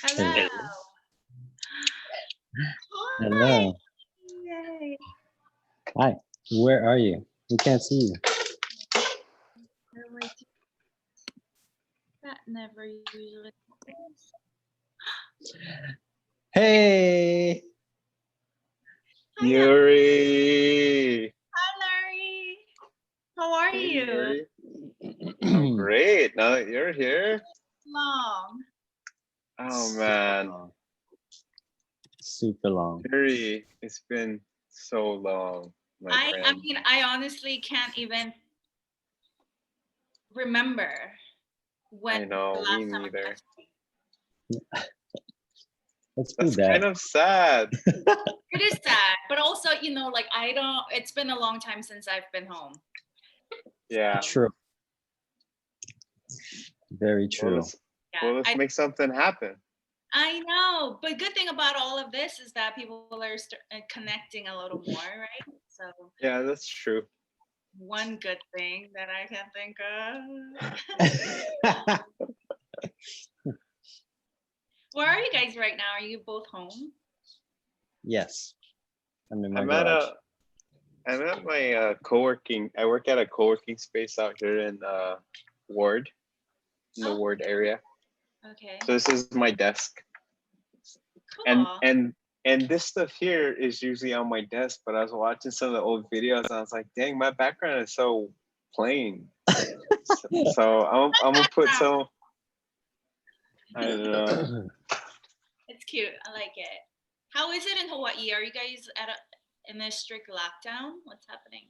Hello. Hello. Hi. Hello. Yay. Hi. Where are you? We can't see you. How do I do that? Never usually happens. Hey. Hi, Yoori. hi, Larry. How are Hey, you? Yoori. I'm great. Now that you're here. Long. Oh Super man, long. Super long. Yoori, it's been so long, my I friend. mean, I honestly can't even remember when I the know, me last time I neither. texted Let's be That's that. kind of sad. you. It is sad, but also, like I don't. It's been a long time since I've been home. Yeah. True. Very Well, true. let's, Yeah, well, let's make something happen. I know, but good thing about all of this is that people are connecting a little more, right? So Yeah, that's true. one good thing that I can think of. Where are you guys right now? Are you both home? Yes. I'm in my I'm at garage. my co-working. I work at a co-working space out here in Ward, in the Oh, Ward area. okay. So this is my desk. Cool. And this stuff here is usually on my desk, but I was watching some of the old videos and I was like, dang, my background is so plain. So I'm gonna put some, I don't know. It's cute. I like it. How is it in Hawaii? Are you guys in a strict lockdown? What's happening?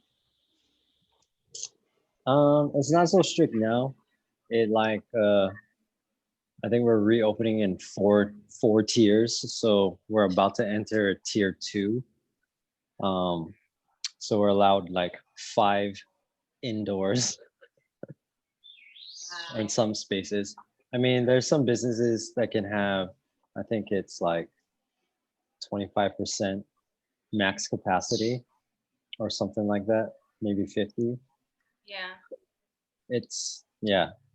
It's not so strict now. I think we're reopening in four tiers. So we're about to enter tier 2. So we're allowed like 5 indoors in some spaces. I mean, there's some businesses that can have, I think it's like 25% max capacity or something like that, maybe 50. Yeah.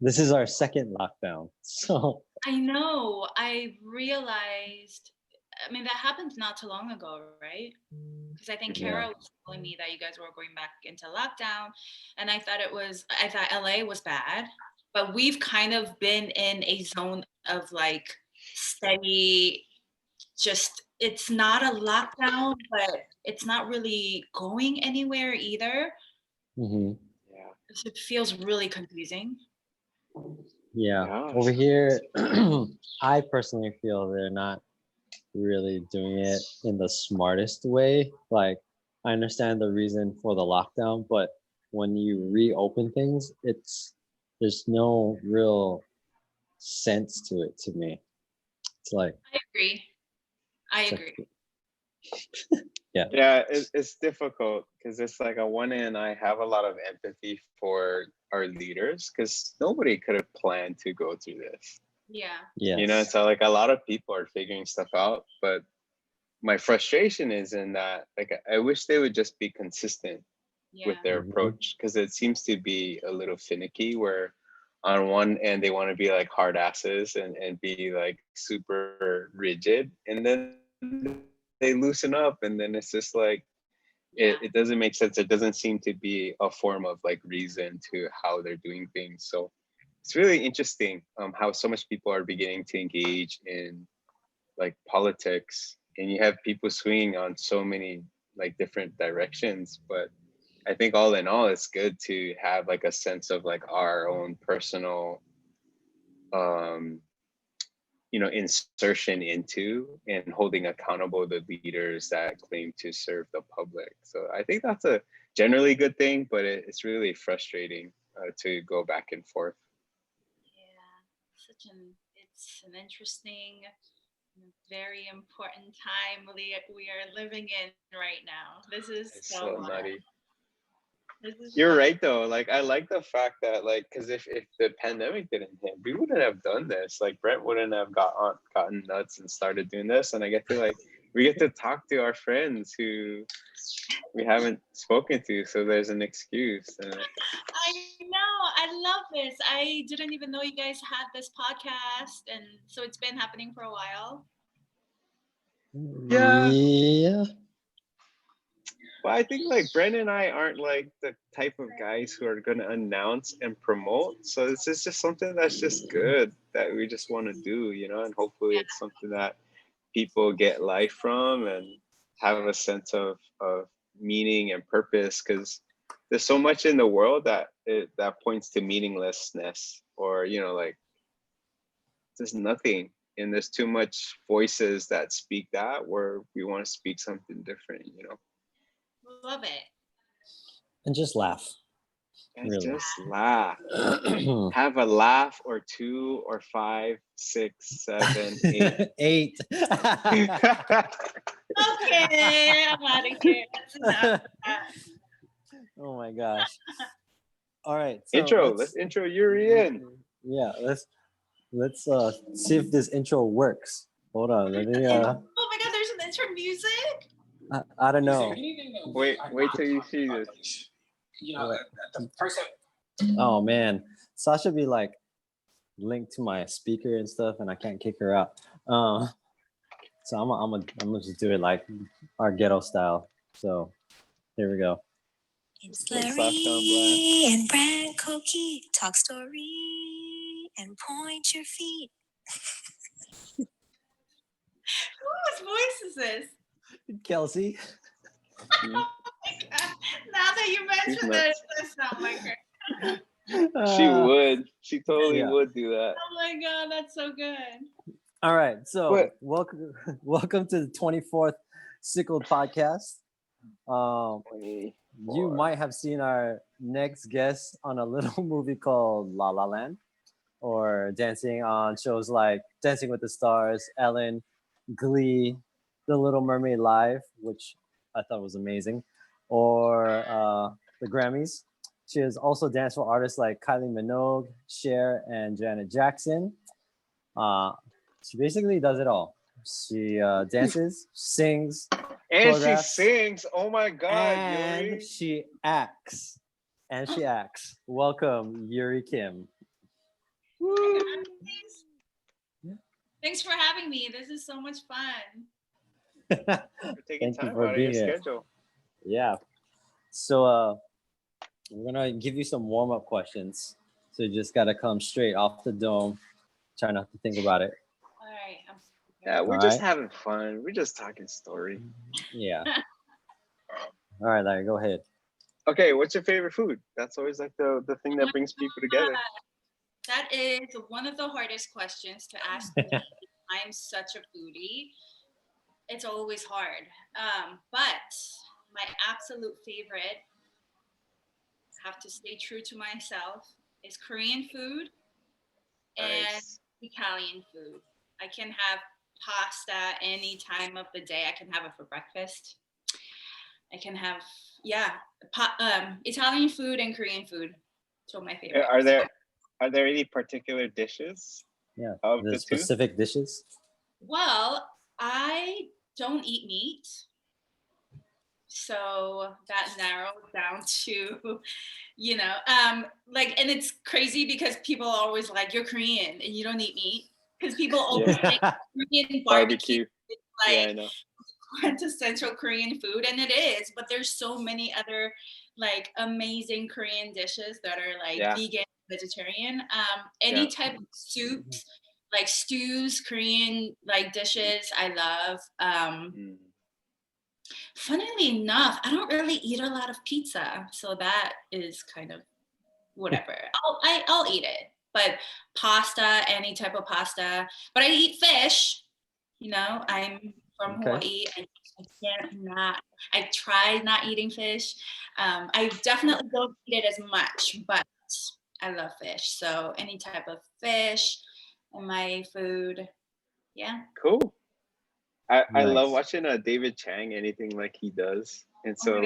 This is our second lockdown. So I know. I realized. I mean, that happened not too long ago, right? Because I think Kara was telling me that you guys were going back into lockdown, and I thought LA was bad, but we've kind of been in a zone of like steady. Just it's not a lockdown, but it's not really going anywhere either. mhm. Yeah. It feels really confusing. Yeah, over here, I personally feel they're not really doing it in the smartest way. Like, I understand the reason for the lockdown, but when you reopen things, there's no real sense to it to me. It's like, I agree. I it's agree. like Yeah, it's difficult because it's like on one end, I have a lot of empathy for our leaders because nobody could have planned to go through this. Yeah. yes. So like a lot of people are figuring stuff out, but my frustration is in that like I wish they would just be consistent with Yeah. their Mhm. approach because it seems to be a little finicky where on one end they want to be like hard asses and be like super rigid and then they loosen up and then it's just like it Yeah. doesn't make sense. It doesn't seem to be a form of like reason to how they're doing things. So it's really interesting how so much people are beginning to engage in like politics and you have people swinging on so many like different directions, but I think all in all it's good to have like a sense of like our own personal um insertion into and holding accountable the leaders that claim to serve the public. So I think that's a generally good thing, but it's really frustrating to go back and forth. Yeah. It's an interesting, very important time we are living in right now. This is It's so so wild. nutty. This is You're right though. Like I like the fact that like because if the pandemic didn't hit, we wouldn't have done this. Like Brent wouldn't have gotten nuts and started doing this. And I get to like we get to talk to our friends who we haven't spoken to, so there's an excuse. I know. I love this. I didn't even know you guys had this podcast, and so it's been happening for a while. Yeah. But I think like Brandon and I aren't like the type of guys who are going to announce and promote. So it's just something that's just good that we just want to do, you know, and hopefully it's something that people get life from and have a sense of meaning and purpose, because there's so much in the world that points to meaninglessness, or, you know, like there's nothing, and there's too much voices that speak that, where we want to speak something different, you know. Love it. And just laugh. And really. Just laugh. Have a laugh or 2 or 5, 6, 7, 8. 8. Okay, I'm out of here. That's enough. Oh my gosh. All right. So let's intro Yoori in. Yeah, let's see if this intro works. Hold on. Let me Oh my god, there's an intro music? I don't know. Wait till you see this. You know, the person. Oh man, Sasha be like linked to my speaker and stuff, and I can't kick her out. So I'm gonna just do it like our ghetto style. So here we go. It's Larry and Brad Koki talk story and point your feet. Whose voice is this? Kelsey. Oh my god! Now that you mentioned it, it does sound like her. She would. She totally would do that. Oh my god, that's so good. All right, so welcome to the 24th Sickled podcast. You might have seen our next guest on a little movie called La La Land, or dancing on shows like Dancing with the Stars, Ellen, Glee, The Little Mermaid Live, which I thought was amazing, or the Grammys. She has also danced for artists like Kylie Minogue, Cher, and Janet Jackson. She basically does it all. She dances, sings, and she sings. Oh my god! And Yoori. she acts. Welcome, Yoori Kim. Woo. Thanks for having me. This is so much fun. For taking time out of your schedule. Yeah. So we're gonna give you some warm-up questions. So you just gotta come straight off the dome. Try not to think about it. All right. Yeah, we're just having fun. We're just talking story. Yeah. All right, Larry, go ahead. Okay, what's your favorite food? That's always like the thing that brings people together. That is one of the hardest questions to ask me. I'm such a foodie. It's always hard. But my absolute favorite, have to stay true to myself, is Korean food and Italian food. I can have pasta any time of the day. I can have it for breakfast. I can have, Italian food and Korean food. So my favorite. Are there any particular dishes? Yeah, the specific dishes? Well, I don't eat meat. So that narrows down to, and it's crarazy because people are always like, you're Korean and you don't eat meat. Because people always think Korean barbecue is like quintessential Korean food, and it is, but there's so many other like amazing Korean dishes that are like vegan, vegetarian. Any type of soups, like stews, Korean like dishes, I love. Funnily enough, I don't really eat a lot of pizza, so that is kind of whatever. I'll eat it, but pasta, any type of pasta. But I eat fish. I'm from Hawaii. I try not eating fish. I definitely don't eat it as much, but I love fish. So any type of fish in my food. Yeah. Cool. I love watching David Chang, anything like he does. And so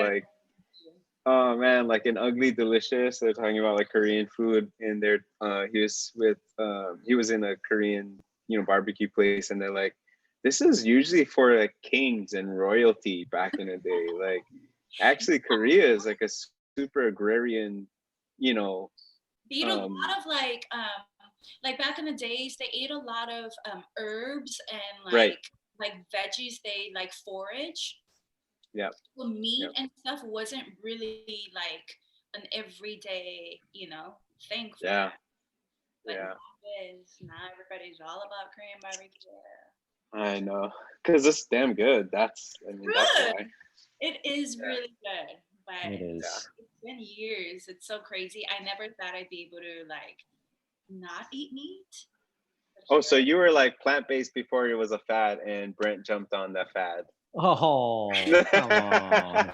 oh man, like in Ugly Delicious, they're talking about like Korean food, and he was in a Korean, barbecue place, and they're like, this is usually for like kings and royalty back in the day. Like actually Korea is like a super agrarian, you know. They eat a lot of like back in the days, they ate a lot of herbs and Right. like veggies. They like forage. Yeah. The meat and stuff wasn't really like an everyday, thing for Yeah. them. But Yeah. now everybody's all about Korean barbecue. I know, because it's damn good. That's why. It is really good, but It is. it's been years. It's so crazy. I never thought I'd be able to like not eat meat. Oh, so you were like plant-based before it was a fad, and Brent jumped on that fad. Oh, come on.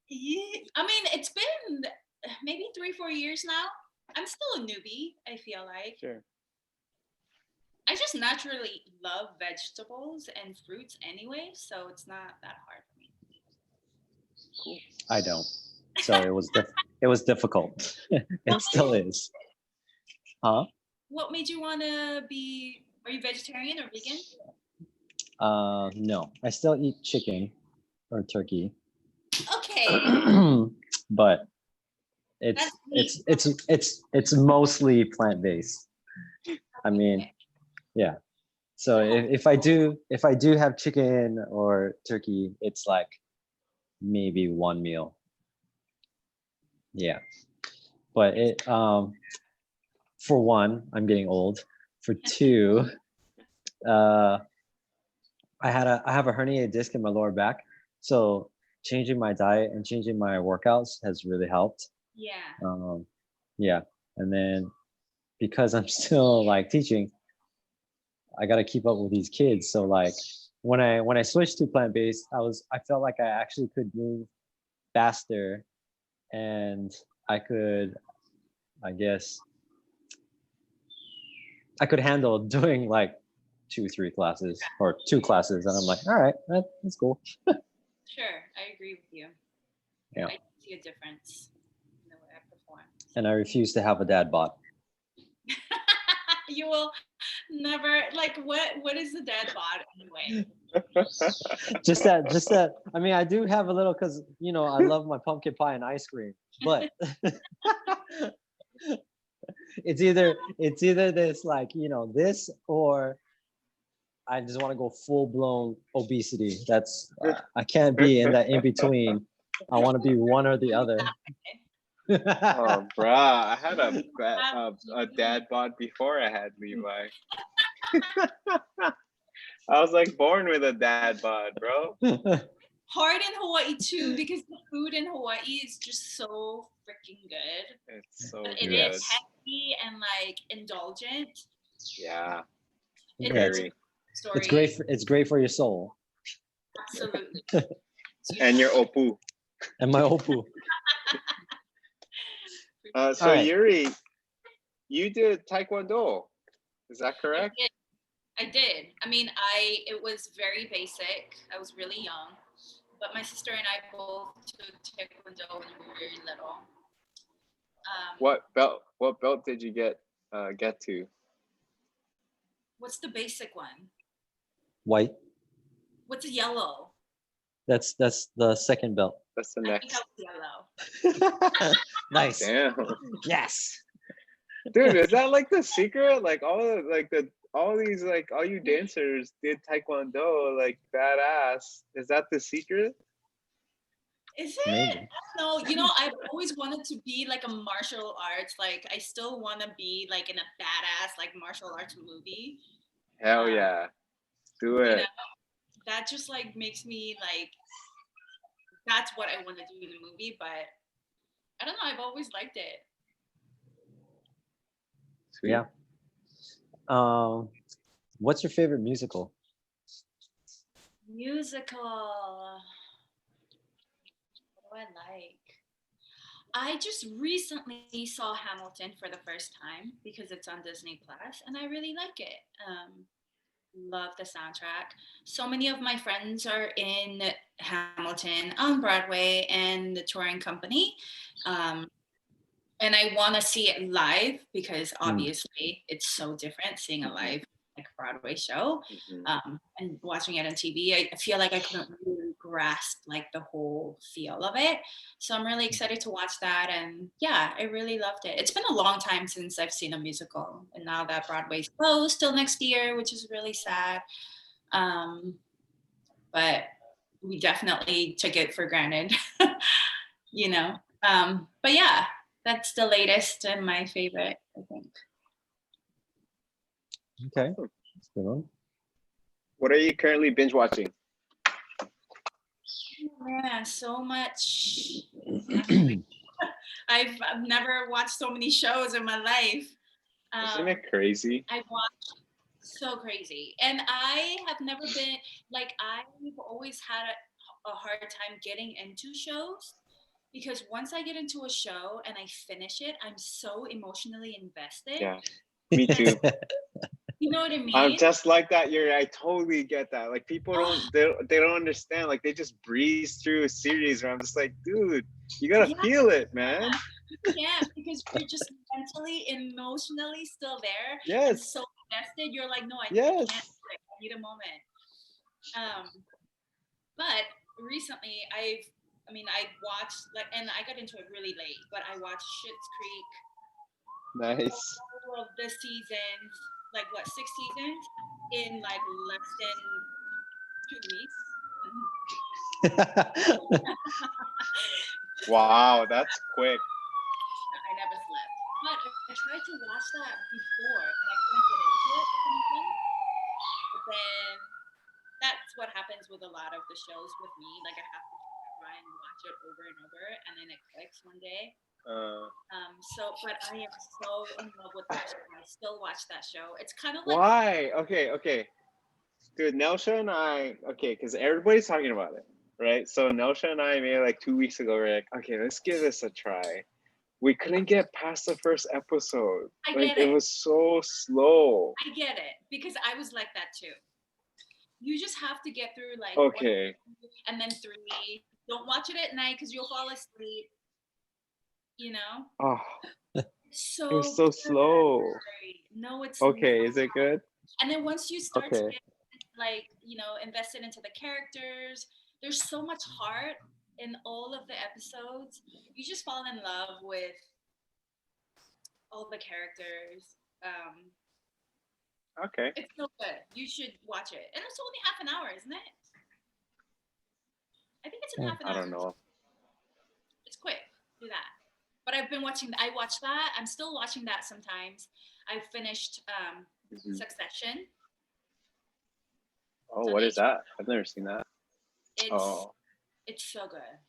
Yeah, I mean, it's been maybe 3-4 years now. I'm still a newbie, I feel like. Sure. I just naturally love vegetables and fruits anyway, so it's not that hard for me. Cool. I don't. So it was difficult. It still is. Huh? What made you want to be? Are you vegetarian or vegan? No. I still eat chicken or turkey. Okay. But it's mostly plant-based. I mean, yeah. So if I do have chicken or turkey, it's like maybe one meal. Yeah. But it for one, I'm getting old. For two, I have a herniated disc in my lower back. So changing my diet and changing my workouts has really helped. Yeah. Yeah. And then because I'm still like teaching, I got to keep up with these kids. So like when I switched to plant-based, I felt like I actually could move faster, and I could, I guess, I could handle doing like 2-3 classes or 2 classes, and I'm like, all right, that's cool. Sure, I agree with you. Yeah. I see a difference in the way I perform. And I refuse to have a dad bod. You will never like what is the dad bod anyway? just that I mean, I do have a little, because I love my pumpkin pie and ice cream, but it's either this like this, or I just want to go full-blown obesity. That's I can't be in that in between. I want to be one or the other. Oh, bruh, I had a dad bod before I had Levi. I was like born with a dad bod, bro. Hard in Hawaii too, because the food in Hawaii is just so freaking good. It's so but good. It is heavy and like indulgent. Yeah. Very. It's great for your soul. Absolutely. And your opu. And my opu. So right. Yoori, you did Taekwondo. Is that correct? I did. I mean, it was very basic. I was really young, but my sister and I both took Taekwondo when we were very little. What belt did you get to? What's the basic one? White. What's a yellow? That's the second belt. That's the next. I think that was yellow. Nice. Damn. Yes. Dude, is that like the secret? Like all these like all you dancers did Taekwondo like badass. Is that the secret? Is it? Maybe. I don't know. I've always wanted to be like a martial arts. Like I still want to be like in a badass like martial arts movie. Hell yeah. Do it. That just like makes me like, that's what I want to do in a movie, but I don't know. I've always liked it. Sweet. Yeah. What's your favorite musical? What do I like? I just recently saw Hamilton for the first time because it's on Disney Plus, and I really like it. Love the soundtrack. So many of my friends are in Hamilton on Broadway and the touring company. and I want to see it live because obviously it's so different seeing a live like Broadway show and watching it on TV. I feel like I couldn't really grasp like the whole feel of it. So I'm really excited to watch that. And yeah, I really loved it. It's been a long time since I've seen a musical. And now that Broadway's closed till next year, which is really sad. But we definitely took it for granted, you know. But yeah, that's the latest and my favorite, I think. Okay. That's a good one. What are you currently binge watching? Yeah, so much. I've never watched so many shows in my life. Isn't it crazy? I've watched so crazy, and I have never been like I've always had a hard time getting into shows because once I get into a show and I finish it, I'm so emotionally invested. Yeah, me too. You know what I mean? I'm just like that. I totally get that. Like people they don't understand. Like they just breeze through a series where I'm just like, dude, you gotta feel it, man. You can't because you're just mentally, emotionally still there. Yes. And so invested. You're like, no, I can't. I need a moment. But recently I watched and I got into it really late, but I watched Schitt's Creek. Nice. All of the seasons, like 6 seasons in like less than 2 weeks. Wow, that's quick. I never slept. But I tried to watch that before and I couldn't get into it for some reason. But then that's what happens with a lot of the shows with me. Like I have to try and watch it over and over and then it clicks one day. But I am so in love with that show. I still watch that show. It's kind of like why? Okay. Dude, Nelsha and I, because everybody's talking about it, right? So Nelsha and I maybe like 2 weeks ago, we're like, okay, let's give this a try. We couldn't get past the first episode. It was so slow. I get it because I was like that too. You just have to get through like 1, and then 3. Don't watch it at night because you'll fall asleep. You know? Oh, so it was so slow. No, it's okay. not. Is it good? And then once you start to get invested into the characters, there's so much heart in all of the episodes. You just fall in love with all the characters. Okay. It's so good. You should watch it. And it's only half an hour, isn't it? I think it's in half an hour. I don't know. It's quick. Do that. But I watched that. I'm still watching that sometimes. I finished Succession. Oh, what is that? I've never seen that. It's so good.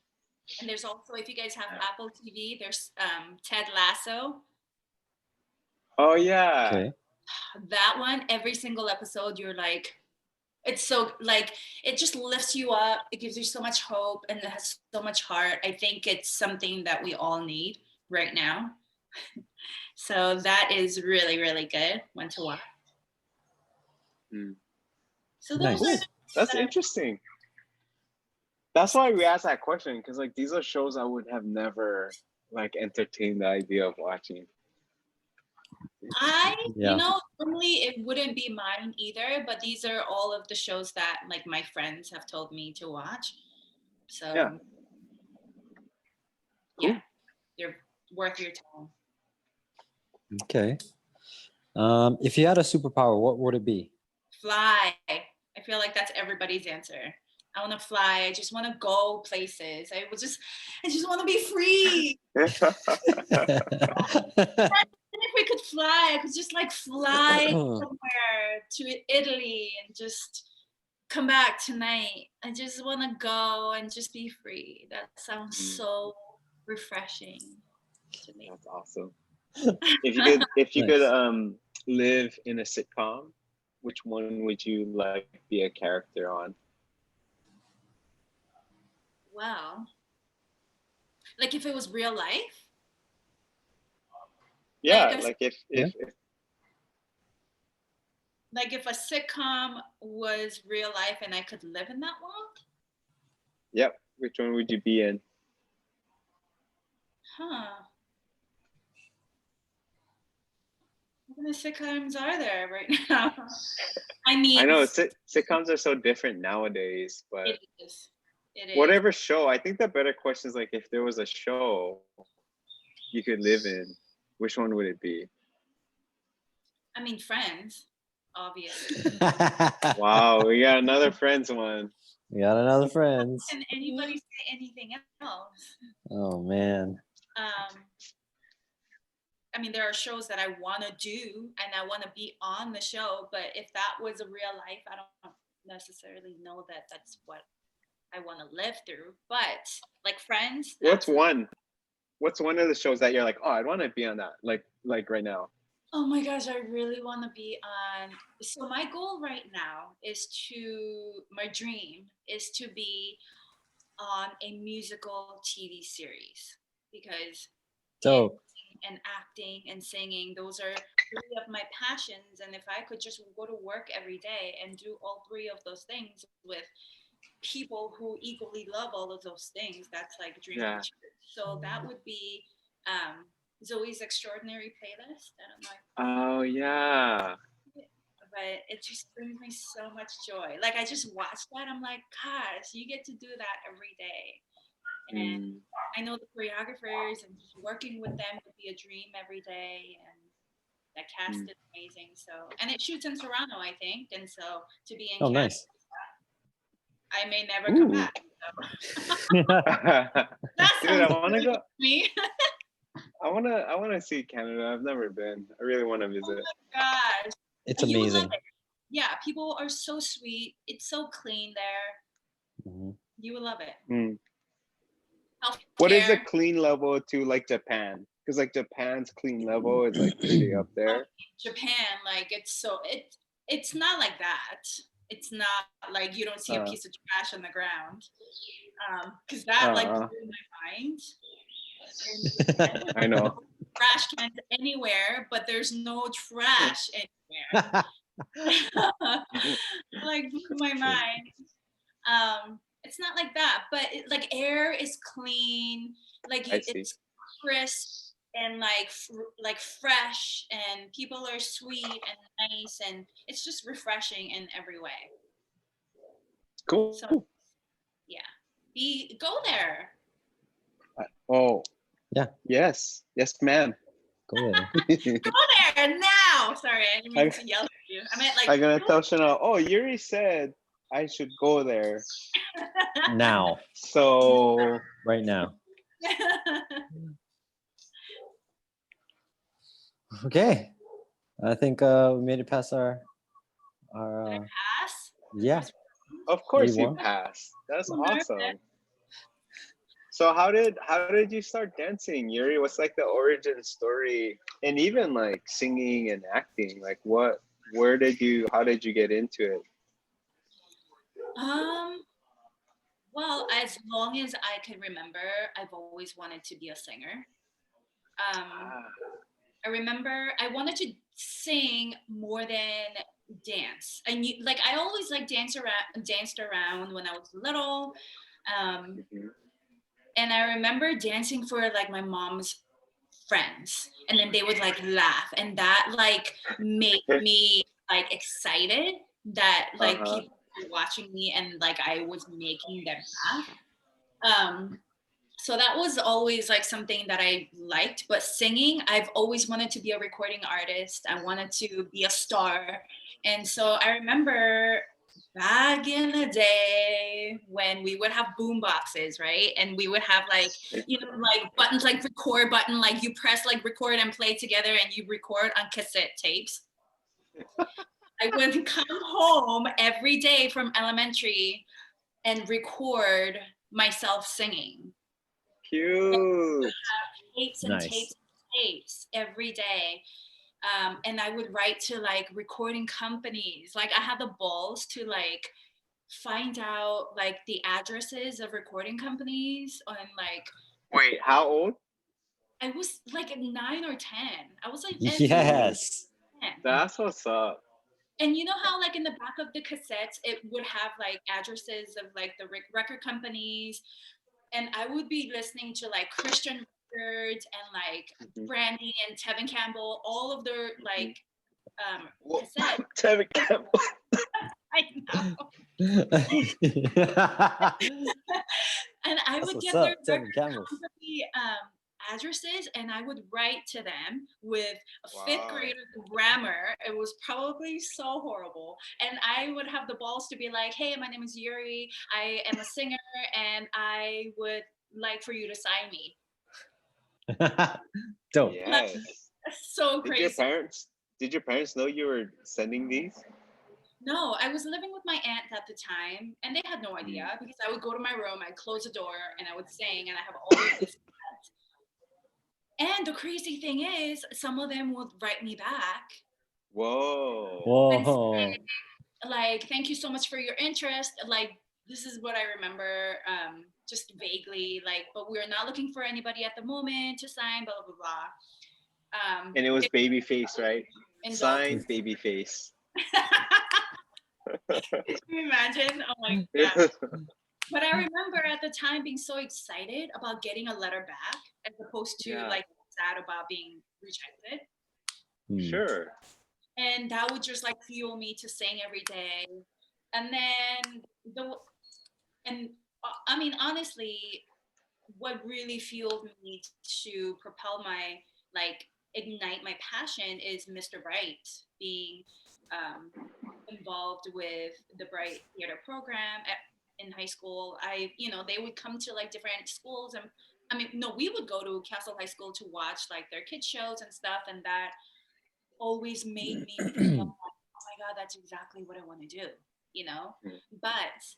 And there's also, if you guys have Apple TV, there's Ted Lasso. Oh yeah. Okay. That one, every single episode, you're like, it's so like it just lifts you up. It gives you so much hope and it has so much heart. I think it's something that we all need right now. So that is really, really good one to watch. So that's interesting. That's why we asked that question, because like these are shows I would have never like entertained the idea of watching. Normally it wouldn't be mine either, but these are all of the shows that like my friends have told me to watch. So yeah, they're worth your time. Okay. If you had a superpower, what would it be? Fly. I feel like that's everybody's answer. I want to fly. I just want to go places. I just want to be free. If we could fly, I could just like fly somewhere to Italy and just come back tonight. I just want to go and just be free. That sounds so refreshing to me. That's awesome. If you could live in a sitcom, which one would you like be a character on? Wow. Like if it was real life? Yeah, like if like if a sitcom was real life and I could live in that world? Yep. Which one would you be in? many sitcoms are there right now? I mean, I know sitcoms are so different nowadays, but it is. It is. whatever show, I think the better question is like if there was a show you could live in, which one would it be? I mean, Friends, obviously. Wow, we got another Friends one. We got another Friends. Can anybody say anything else? Oh man. I mean, there are shows that I want to do and I want to be on the show, but if that was a real life, I don't necessarily know that that's what I want to live through. But like Friends, What's one? What's one of the shows that you're like, oh, I'd want to be on that, like right now? Oh my gosh, I really want to be on. So my goal right now is my dream is to be on a musical TV series because Dope. and acting and singing, those are three of my passions. And if I could just go to work every day and do all three of those things with people who equally love all of those things, that's like dream come true. So that would be Zoe's Extraordinary Playlist. I don't know. Oh yeah. But it just brings me so much joy. Like I just watch that, I'm like, gosh, you get to do that every day. And I know the choreographers and just working with them would be a dream every day. And that cast is amazing. So, and it shoots in Toronto, I think. And so to be in Canada, nice. I may never come back. So. Dude, I want to go. Me. I wanna see Canada. I've never been. I really want to visit. Oh my gosh, it's amazing. Yeah, people are so sweet. It's so clean there. Mm-hmm. You will love it. What is a clean level to like Japan? Because like Japan's clean level is like pretty up there. Japan, like it's not like that. It's not like you don't see a piece of trash on the ground. Because that like blew my mind. I know. Trash cans anywhere, but there's no trash anywhere. Like blew my mind. It's not like that, but like air is clean, like it's crisp and like fresh, and people are sweet and nice, and it's just refreshing in every way. Cool. So, yeah, go there. Oh, yeah. Yes, ma'am. Go there. Go there now. Sorry, I didn't mean to yell at you. I meant like. I'm gonna tell Chanel. Oh, Yoori said I should go there. Now. So right now. Okay. I think we made it past our pass? Yeah. Of course you passed. That's awesome. So how did you start dancing, Yoori? What's like the origin story, and even like singing and acting? Like how did you get into it? Well, as long as I can remember, I've always wanted to be a singer. I remember I wanted to sing more than dance. I always like danced around when I was little. And I remember dancing for like my mom's friends, and then they would like laugh, and that like made me like excited that like people were watching me and like I was making them laugh. So that was always like something that I liked. But singing, I've always wanted to be a recording artist. I wanted to be a star. And so I remember back in the day when we would have boom boxes, right? And we would have like, like buttons, like record button, like you press like record and play together and you record on cassette tapes. I would come home every day from elementary and record myself singing. Cute. Tapes and tapes every day. And I would write to like recording companies. Like I had the balls to like find out like the addresses of recording companies and like. Wait, how old? I was like 9 or 10. I was like, yes. 10. That's what's up. And you know how like in the back of the cassettes, it would have like addresses of like the record companies. And I would be listening to like Christian records and like Brandy and Tevin Campbell, all of their like cassette. Tevin Campbell. I know. And I That's would what's get up, their Tevin record Campbell. company addresses, and I would write to them with a fifth Wow. grader grammar. It was probably so horrible. And I would have the balls to be like, hey, my name is Yoori. I am a singer, and I would like for you to sign me. Dope. Yes. So Did crazy. your parents know you were sending these? No, I was living with my aunt at the time, and they had no idea because I would go to my room, I'd close the door, and I would sing, and I have all of this. And the crazy thing is, some of them would write me back Whoa. and Whoa. say, like, thank you so much for your interest. Like, this is what I remember, just vaguely, like, but we're not looking for anybody at the moment to sign, blah, blah, blah. And it was Babyface, right? Signed Babyface. Can you imagine? Oh my God. But I remember at the time being so excited about getting a letter back as opposed to like sad about being rejected. Sure. And that would just like fuel me to sing every day. And then I mean, honestly, what really fueled me to propel my, like, ignite my passion is Mr. Bright, being involved with the Bright Theater program in high school. They would come to like different schools, and I mean, no, we would go to Castle High School to watch like their kids shows and stuff, and that always made me feel like, oh my God, that's exactly what I want to do, But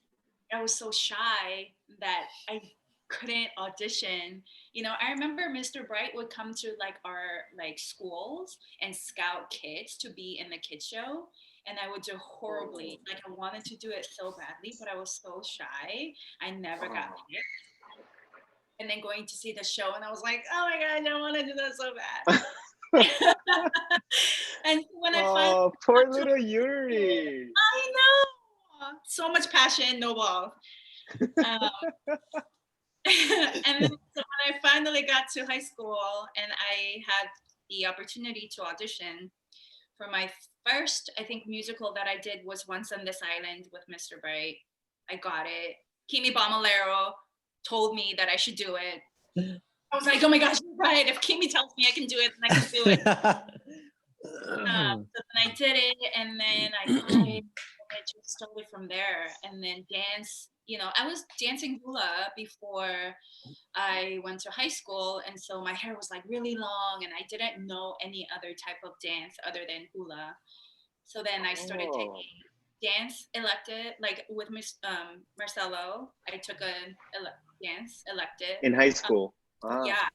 I was so shy that I couldn't audition. I remember Mr. Bright would come to like our like schools and scout kids to be in the kids show, and I would do horribly. Like, I wanted to do it so badly, but I was so shy. I never got picked. And then going to see the show, and I was like, oh my God, I don't want to do that so bad. And when I finally, poor little Yoori. I know, so much passion, no balls. And then, so when I finally got to high school and I had the opportunity to audition for my first, I think, musical that I did was Once on This Island with Mr. Bright. I got it. Kimi Bamalero told me that I should do it. I was like, oh my gosh, you're right. If Kimi tells me I can do it, then I can do it. So then I did it, and then I just started from there. And then dance, I was dancing hula before I went to high school, and so my hair was like really long, and I didn't know any other type of dance other than hula. So then I started taking dance elective, like with Miss Marcelo. I took a dance elective in high school. Yeah.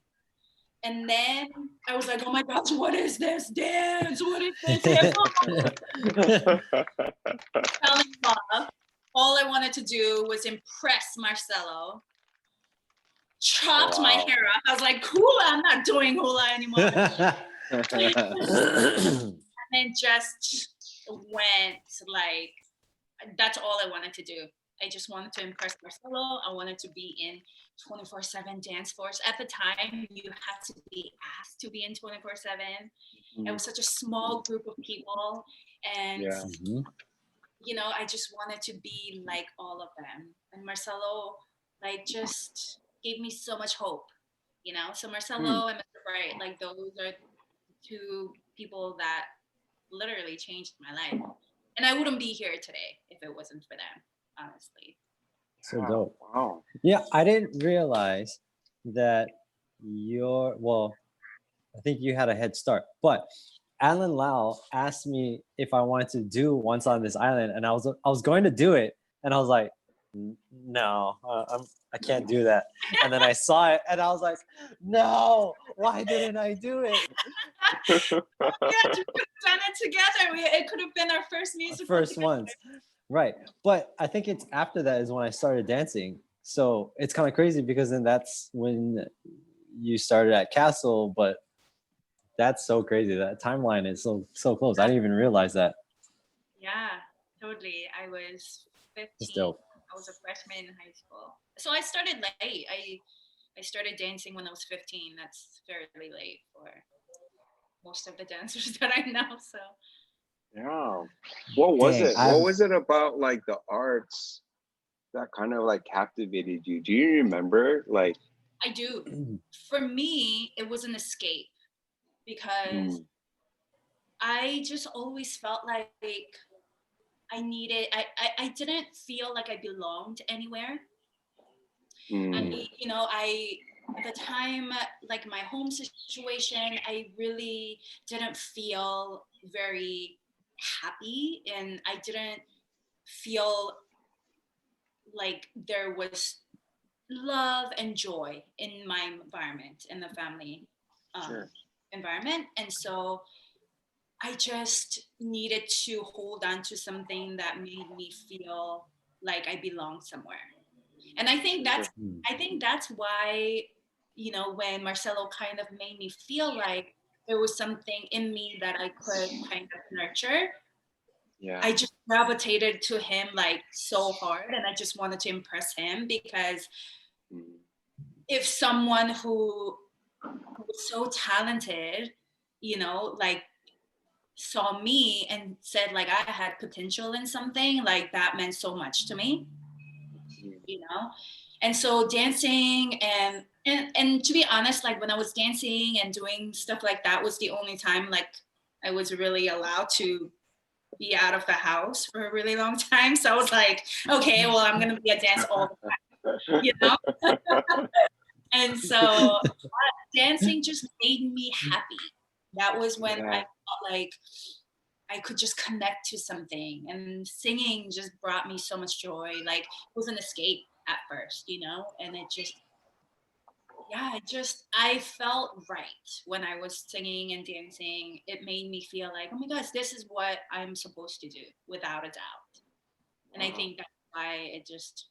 And then I was like, oh my gosh, what is this dance? What is this hip hop? All I wanted to do was impress Marcelo. Chopped my hair off. I was like, hula, I'm not doing hula anymore. And then just went like, that's all I wanted to do. I just wanted to impress Marcelo. I wanted to be in 24/7 dance force. At the time, you had to be asked to be in 24/7. It was such a small group of people. And, I just wanted to be like all of them. And Marcelo, like, just gave me so much hope, So Marcelo and Mr. Bright, like, those are two people that literally changed my life. And I wouldn't be here today if it wasn't for them, honestly. So dope. Wow. Yeah, I didn't realize that I think you had a head start. But Alan Lau asked me if I wanted to do Once on This Island, and I was going to do it, and I was like, no, I can't do that. And then I saw it, and I was like, no, why didn't I do it? Yeah, we could have done it together. It could have been our first musical. First ones, right? But I think it's after that is when I started dancing. So it's kind of crazy because then that's when you started at Castle. But that's so crazy. That timeline is so close. I didn't even realize that. Yeah, totally. I was 15. It's dope. I was a freshman in high school. So I started late. I started dancing when I was 15. That's fairly late for most of the dancers that I know. So Yeah. What was it? What was it about like the arts that kind of like captivated you? Do you remember? Like, I do. For me, it was an escape because I just always felt like I needed. I didn't feel like I belonged anywhere. I at the time, like my home situation, I really didn't feel very happy, and I didn't feel like there was love and joy in my environment, in the family environment. And so I just needed to hold on to something that made me feel like I belong somewhere. And I think that's why, when Marcelo kind of made me feel like there was something in me that I could kind of nurture. I just gravitated to him like so hard, and I just wanted to impress him, because if someone who was so talented, like saw me and said like I had potential in something, like that meant so much to me, And so dancing and to be honest, like when I was dancing and doing stuff like that was the only time like I was really allowed to be out of the house for a really long time. So I was like, okay, well, I'm going to be a dance all the time, And so dancing just made me happy. That was when I felt like I could just connect to something, and singing just brought me so much joy. Like it was an escape at first, and it just, I felt right when I was singing and dancing. It made me feel like, oh my gosh, this is what I'm supposed to do, without a doubt. And I think that's why I just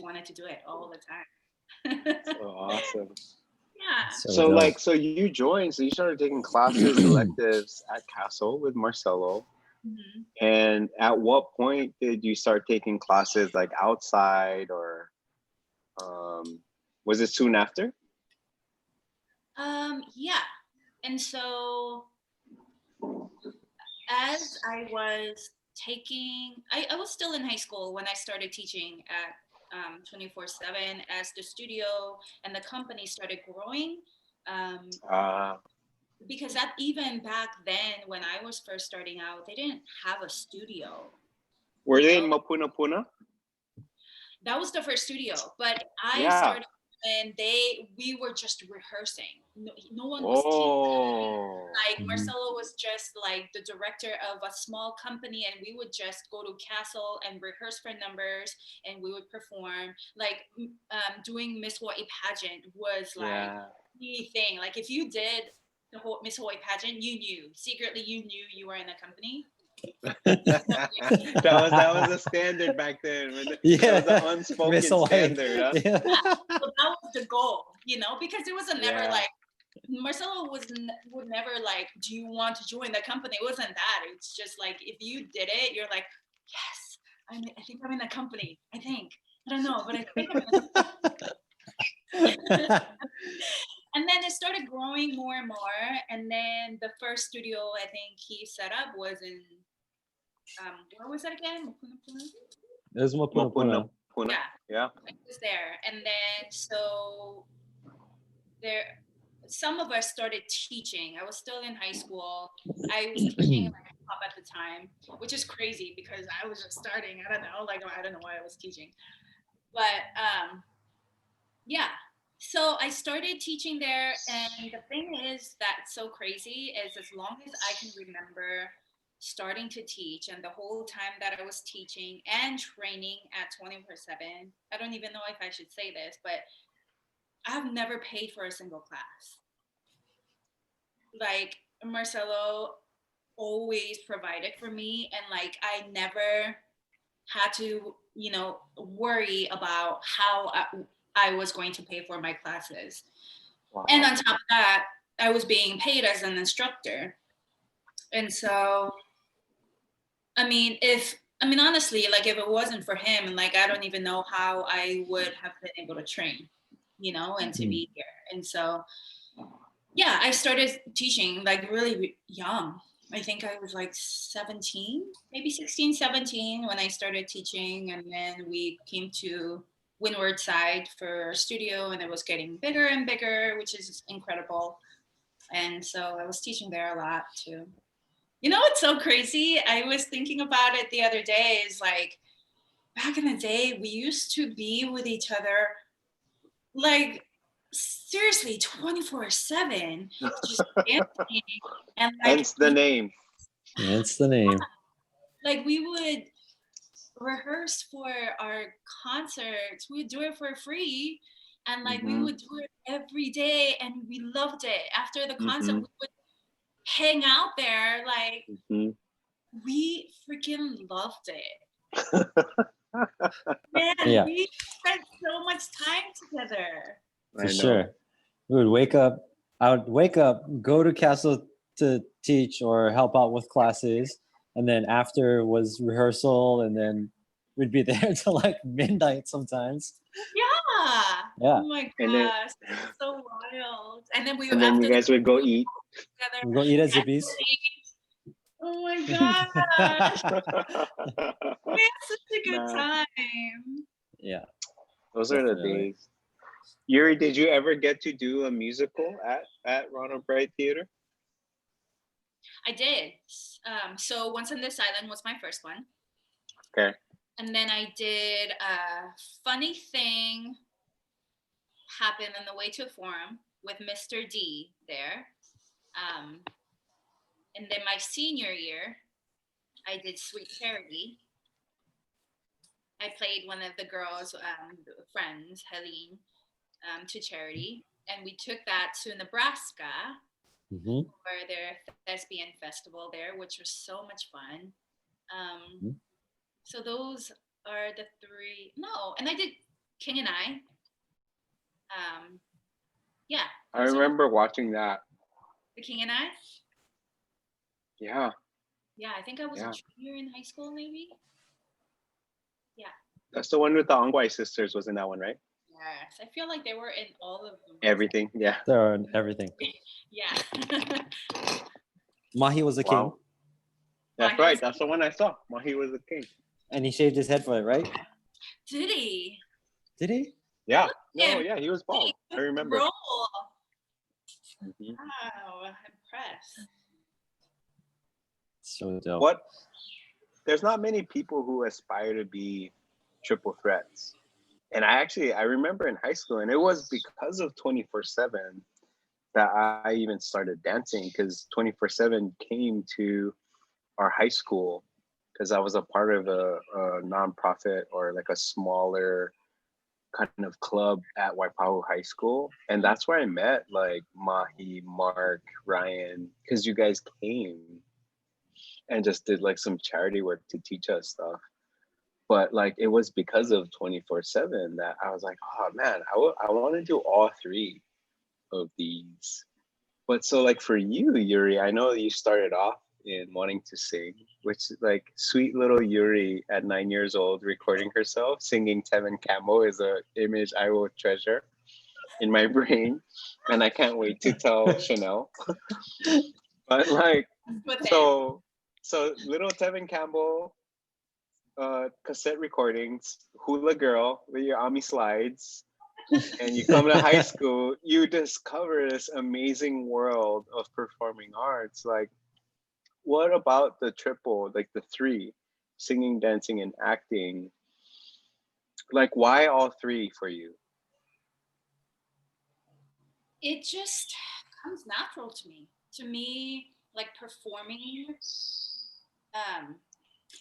wanted to do it all the time. So awesome. Yeah. So you joined, so you started taking classes, electives at Castle with Marcelo. And at what point did you start taking classes like outside, or was it soon after? Yeah. And so as I was taking, I was still in high school when I started teaching at 24/7, as the studio and the company started growing. Because that, even back then when I was first starting out, they didn't have a studio. Were they in Mapuna Puna? That was the first studio, but I started and we were just rehearsing. No one was teaching. Like Marcelo was just like the director of a small company, and we would just go to Castle and rehearse for numbers, and we would perform. Like doing Miss Hawaii pageant was like the thing. Like if you did the whole Miss Hawaii pageant, you knew secretly you were in a company. that was a standard back then. That was the unspoken standard. Huh? So that was the goal, because it wasn't never like Marcelo would never like, do you want to join the company? It wasn't that. It's just like if you did it, you're like, yes, I think I'm in the company. I don't know, but I think I'm in the company. And then it started growing more and more. And then the first studio I think he set up was in where was that again? It was Mapuna. Yeah. It was there. And then so some of us started teaching. I was still in high school. I was teaching like pop at the time, which is crazy because I was just starting. I don't know why I was teaching. But yeah. So I started teaching there, and the thing is that's so crazy is as long as I can remember starting to teach, and the whole time that I was teaching and training at 24/7, I don't even know if I should say this, but I've never paid for a single class. Like Marcelo always provided for me, and like I never had to, worry about how I was going to pay for my classes. Wow. And on top of that, I was being paid as an instructor. And so, honestly, like if it wasn't for him, like I don't even know how I would have been able to train, and to be here. And so, yeah, I started teaching like really young. I think I was like 17, maybe 16, 17 when I started teaching. And then we came to Windward Side for studio, and it was getting bigger and bigger, which is incredible. And so I was teaching there a lot too. You know what's so crazy? I was thinking about it the other day, is like back in the day, we used to be with each other like seriously 24/7, just dancing and like Hence the name. That's the name. like we would rehearse for our concerts. We would do it for free, and like we would do it every day, and we loved it. After the concert, we would hang out there. Like we freaking loved it. Man, Yeah. we spent so much time together. For sure. We would wake up. I would wake up, go to Castle to teach or help out with classes, and then after was rehearsal, and then we'd be there till like midnight sometimes. Yeah. Oh my gosh, so wild. And then and then you guys would go eat. Together. We'd go eat at Zippy's. Oh my gosh. We had such a good time. Yeah. Those are the days. Yoori, did you ever get to do a musical at Ronald Bright Theater? I did. So Once on This Island was my first one. Okay. And then I did a funny thing happened on the way to a forum with Mr. D there. And then my senior year, I did Sweet Charity. I played one of the girls' friends, Helene, to Charity. And we took that to Nebraska for their thespian festival there, which was so much fun. So those are the three. No, and I did King and I. Yeah. I remember watching that. The King and I? Yeah. Yeah, I think I was a junior in high school, maybe. Yeah. That's the one with the Ongwai sisters, wasn't that one, right? Yes, I feel like they were in all of them. Everything, yeah. They were in everything. Yeah. Mahi was a king. That's right. That's the one I saw. Mahi was a king. And he shaved his head for it, right? Did he? Did he? Yeah. No, yeah, he was bald. I remember. Roll. Wow, I'm impressed. So dope. What? There's not many people who aspire to be triple threats. And I remember in high school, and it was because of 24/7 that I even started dancing, because 24/7 came to our high school because I was a part of a nonprofit or like a smaller kind of club at Waipahu High School. And that's where I met like Mahi, Mark, Ryan, because you guys came and just did like some charity work to teach us stuff. But like it was because of 24/7 that I was like, oh man, I want to do all three of these. But so like for you, Yoori, I know you started off in wanting to sing, which like sweet little Yoori at 9 years old recording herself singing Tevin Campbell is an image I will treasure in my brain, and I can't wait to tell Chanel. But like so little Tevin Campbell cassette recordings, Hula Girl with your Ami slides, and you come to high school, you discover this amazing world of performing arts. Like, what about the triple, like the three, singing, dancing, and acting? Like, why all three for you? It just comes natural to me. To me, like performing,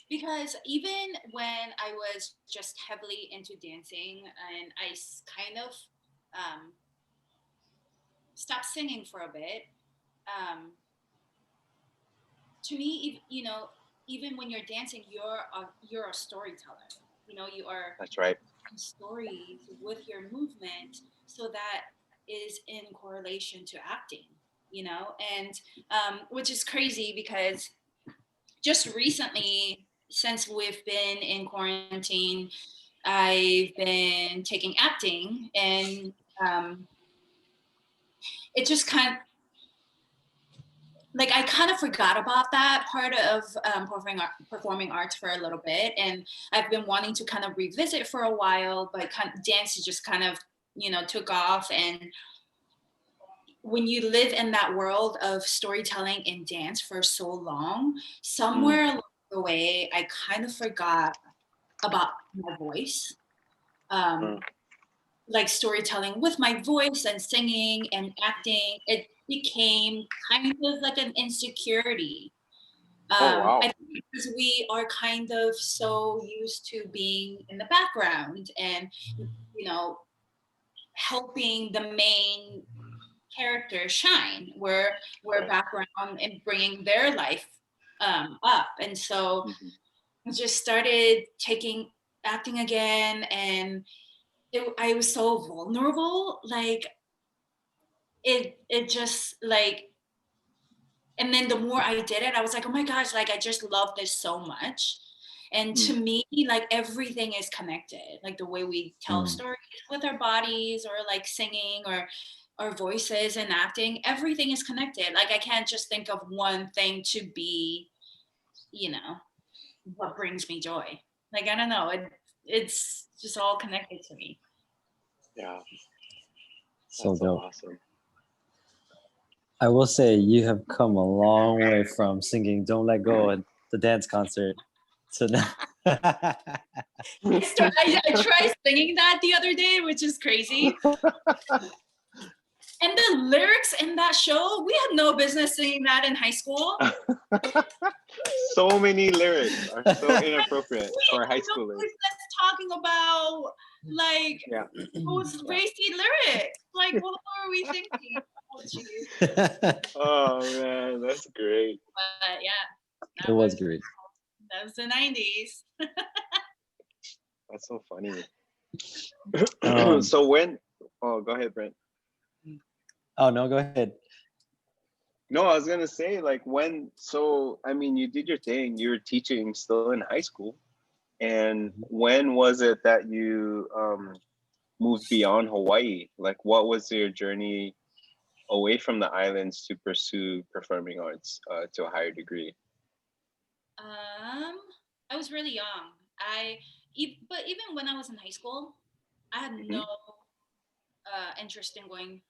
because even when I was just heavily into dancing and I kind of stopped singing for a bit, to me, even when you're dancing, you're a storyteller. You are. That's right. Stories with your movement, so that is in correlation to acting. And which is crazy because just recently, since we've been in quarantine, I've been taking acting, and it just kind of, like I kind of forgot about that part of performing arts for a little bit, and I've been wanting to kind of revisit for a while, but dance just kind of took off. And when you live in that world of storytelling and dance for so long, somewhere along the way, I kind of forgot about my voice. Like storytelling with my voice and singing and acting, it became kind of like an insecurity. Wow. I think because we are kind of so used to being in the background and, helping the main character shine. We're background and bringing their life up. And so I just started taking acting again, and I was so vulnerable. Like it just like, and then the more I did it, I was like, oh my gosh, like I just love this so much. And to me, like everything is connected. Like the way we tell stories with our bodies, or like singing, or our voices and acting, everything is connected. Like I can't just think of one thing to be, what brings me joy. Like I don't know, it's just all connected to me. Yeah. So That's dope. Awesome. I will say you have come a long way from singing "Don't Let Go" at the dance concert to now. I tried singing that the other day, which is crazy. And the lyrics in that show, we had no business singing that in high school. So many lyrics are so inappropriate for high schoolers. Talking about like those racy lyrics. Like, what were we thinking? Oh man, that's great. But yeah, it was great. That was the 90s. That's so funny. So go ahead, Brent. Oh no, go ahead. No, I was gonna say like I mean, you did your thing. You were teaching still in high school, and when was it that you moved beyond Hawaii? Like, what was your journey away from the islands to pursue performing arts to a higher degree? I was really young. But even when I was in high school, I had no interest in going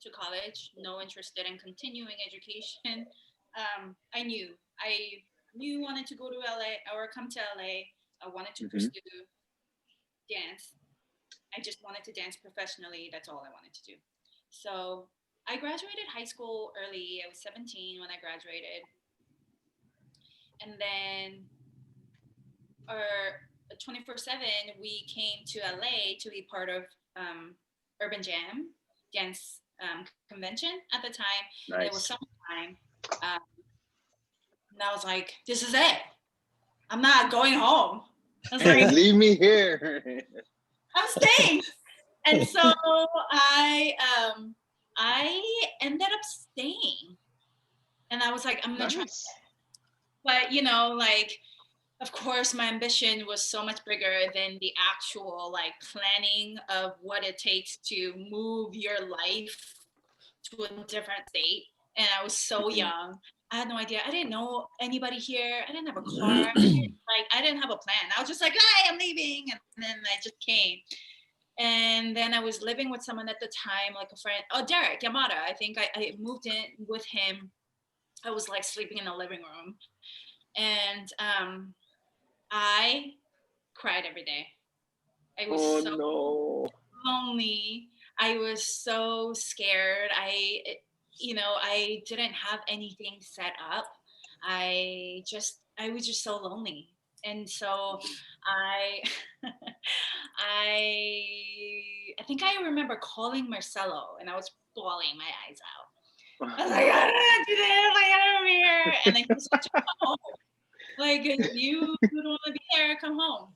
to college, no interest in continuing education. I knew wanted to go to LA or come to LA. I wanted to pursue dance. I just wanted to dance professionally. That's all I wanted to do. So I graduated high school early. I was 17 when I graduated. And then 24/7, we came to LA to be part of Urban Jam dance convention at the time. Nice. And it was summertime. And I was like, this is it. I'm not going home. I was like, leave me here. I'm staying. And so I ended up staying. And I was like, I'm gonna try. But like, of course, my ambition was so much bigger than the actual like planning of what it takes to move your life to a different state. And I was so young. I had no idea. I didn't know anybody here. I didn't have a car. I didn't have a plan. I was just like, hey, I'm leaving. And then I just came. And then I was living with someone at the time, like a friend. Oh, Derek Yamada. I think I moved in with him. I was like sleeping in the living room. And I cried every day. I was so lonely. I was so scared. I didn't have anything set up. I was just so lonely. And so I I think I remember calling Marcelo, and I was bawling my eyes out. I was like, I don't do this, I gotta be here. And then he was like, come home. Like, you don't want to be there, come home.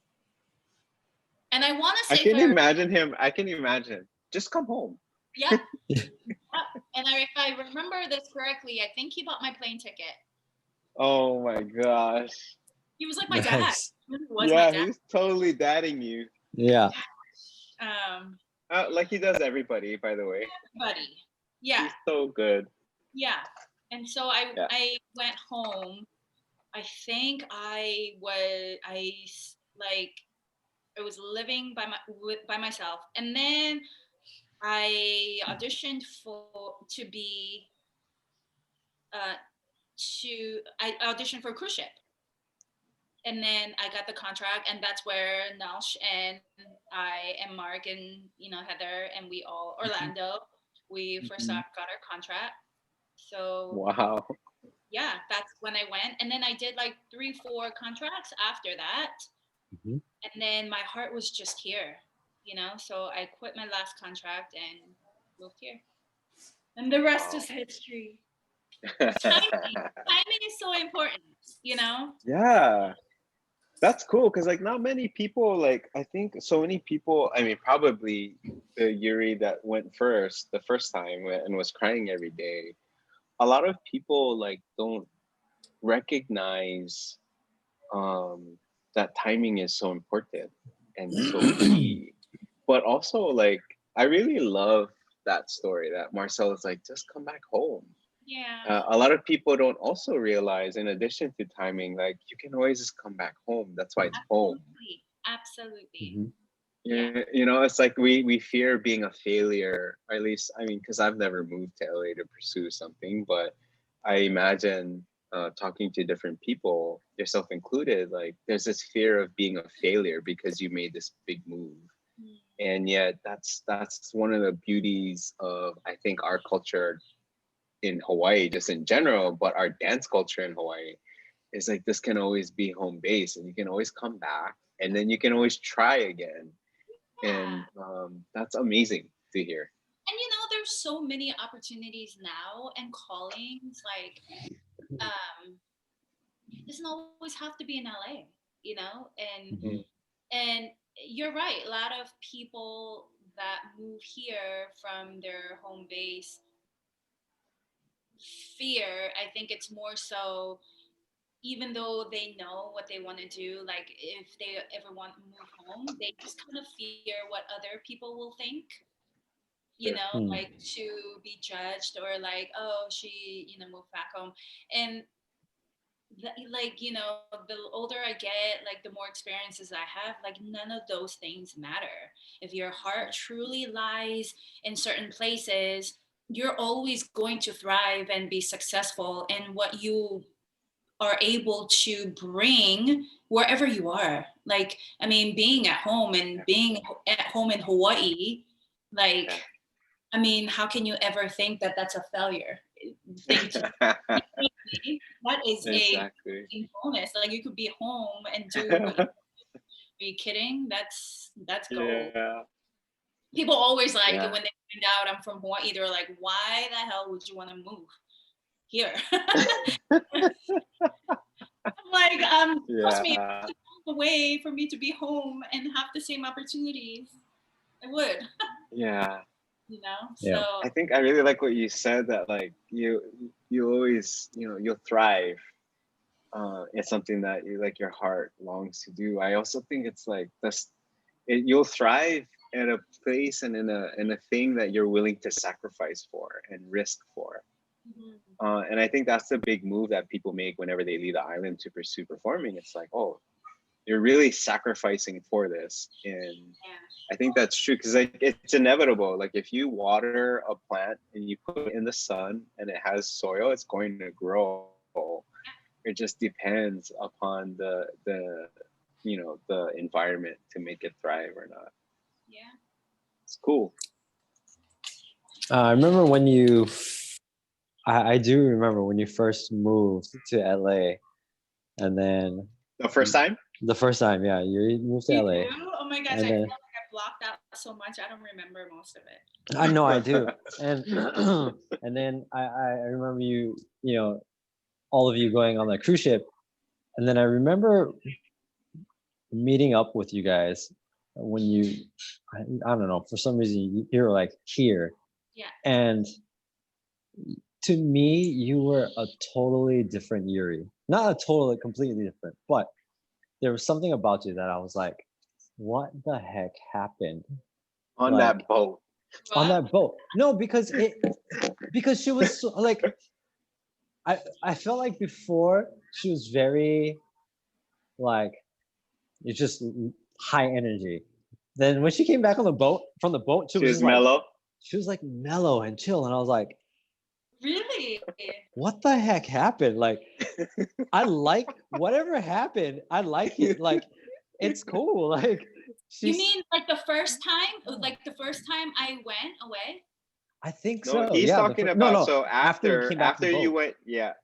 And I want to say, I can imagine. Just come home. Yeah. And if I remember this correctly, I think he bought my plane ticket. Oh my gosh. He was like my dad. He's totally dadding you. Yeah. Like he does everybody, by the way. Everybody. Yeah. He's so good. Yeah. And so I went home. I think I was living by myself, and then I auditioned uh, I auditioned for a cruise ship, and then I got the contract, and that's where Naush and I and Mark and Heather and we all Orlando, we first got our contract. So wow. yeah, that's when I went, and then I did like 3-4 contracts after that, Mhm. and then my heart was just here, So I quit my last contract and moved here, and the rest is history. Timing is so important. Yeah, that's cool because like not many people, like I think so many people, I mean probably the Yoori that went first the first time and was crying every day, a lot of people like don't recognize that timing is so important and so key. But also like I really love that story that Marcel is like, just come back home. Yeah. A lot of people don't also realize, in addition to timing, like you can always just come back home. That's why it's home. Absolutely. Mhm. Yeah. It's like we fear being a failure. Or at least, I mean, because I've never moved to LA to pursue something, but I imagine talking to different people, yourself included, like there's this fear of being a failure because you made this big move. And yet that's one of the beauties of, I think, our culture in Hawaii, just in general, but our dance culture in Hawaii is like this can always be home base, and you can always come back, and then you can always try again. Yeah. And that's amazing to hear. And there's so many opportunities now and callings, like doesn't always have to be in LA, and Mhm. and you're right, a lot of people that move here from their home base fear. I think it's more so, even though they know what they want to do, like if they ever want to move home, they just kind of fear what other people will think, Sure. Mm. like to be judged, or like, oh, she, moved back home. And like, the older I get, like the more experiences I have, like none of those things matter. If your heart truly lies in certain places, you're always going to thrive and be successful in what you are able to bring wherever you are. Like, I mean, being at home and being at home in Hawaii, like, I mean, how can you ever think that that's a failure? Think that is Exactly. a bonus. Like, you could be home and do what are you kidding? That's gold. Yeah. People always like Yeah. when they find out I'm from Hawaii, they're like, why the hell would you want to move here? I'm like, trust me, Yeah. a way for me to be home and have the same opportunities, I would. Yeah. Yeah. So I think I really like what you said, that like you always, you'll thrive. It's something that you, like, your heart longs to do. I also think it's like this, you'll thrive at a place and in a thing that you're willing to sacrifice for and risk for. And I think that's the big move that people make whenever they leave the island to pursue performing. It's like, oh, you're really sacrificing for this. And I think that's true, because like it's inevitable. Like if you water a plant and you put it in the sun and it has soil, it's going to grow. It just depends upon the environment to make it thrive or not. yeah. It's cool. I remember when I do remember when you first moved to LA, and then The first time? the first time, yeah, you moved to You LA, do? Oh my gosh, and I feel then like I blocked out so much. I don't remember most of it. I know I do, and and then I remember all of you going on the cruise ship, and then I remember meeting up with you guys when I don't know, for some reason you were like here, Yeah. and to me you were a totally different Yoori, not a totally completely different, but there was something about you that I was like, what the heck happened On like that boat. on that boat? No, because she was so, like I felt like before she was very like it's just high energy. Then when she came back on the boat from the boat, She was like mellow and chill, and I was like, really? what the heck happened? Like, I like whatever happened. I like it. Like, it's cool. Like, You mean like the first time? Like the first time I went away? I think No, so. he's Yeah. talking about so After you came back from the you boat. went Right.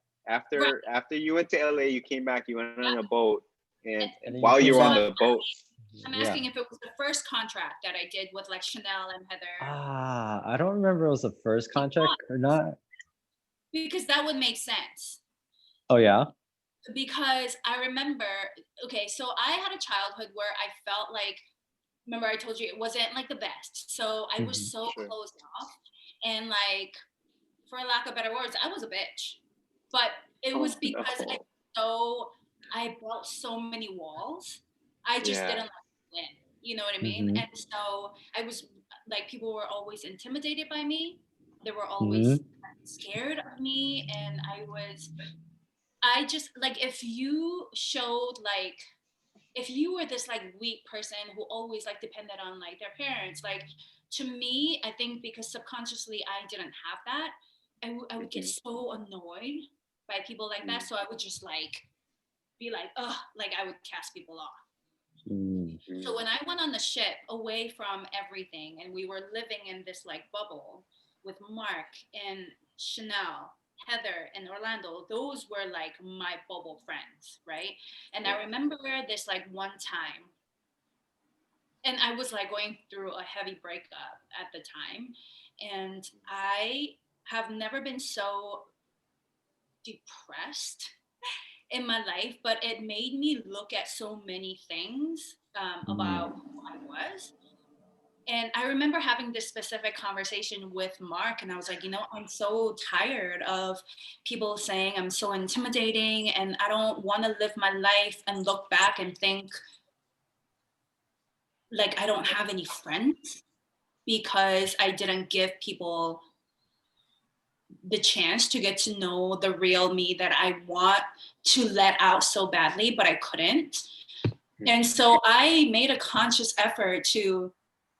after you went to LA, you came back, you went on a boat, and And then while you you came were on back. the boat, I'm asking if it was the first contract that I did with like Chanel and Heather. I don't remember if it was the first contract or not. Because that would make sense. Oh yeah. Because I remember, okay, so I had a childhood where I felt like, remember I told you it wasn't like the best. So I was so closed off, and like, for lack of better words, I was a bitch. But it was because I built so many walls. I just didn't let it in. You know what I mean? And so I was like, people were always intimidated by me. They were always scared of me, and I just like, if you showed like, if you were this like weak person who always like depended on like their parents, like, to me, I think because subconsciously I didn't have that, I would get so annoyed by people like that. So I would just like be like, ugh, like I would cast people off. So when I went on the ship away from everything, and we were living in this like bubble with Mark and Chanel, Heather, and Orlando, those were like my bubble friends, right? And I remember this like one time, and I was like going through a heavy breakup at the time, and I have never been so depressed in my life, but it made me look at so many things about who I was. And I remember having this specific conversation with Mark, and I was like, I'm so tired of people saying I'm so intimidating, and I don't want to live my life and look back and think like I don't have any friends because I didn't give people the chance to get to know the real me that I want to let out so badly, but I couldn't. And so I made a conscious effort to,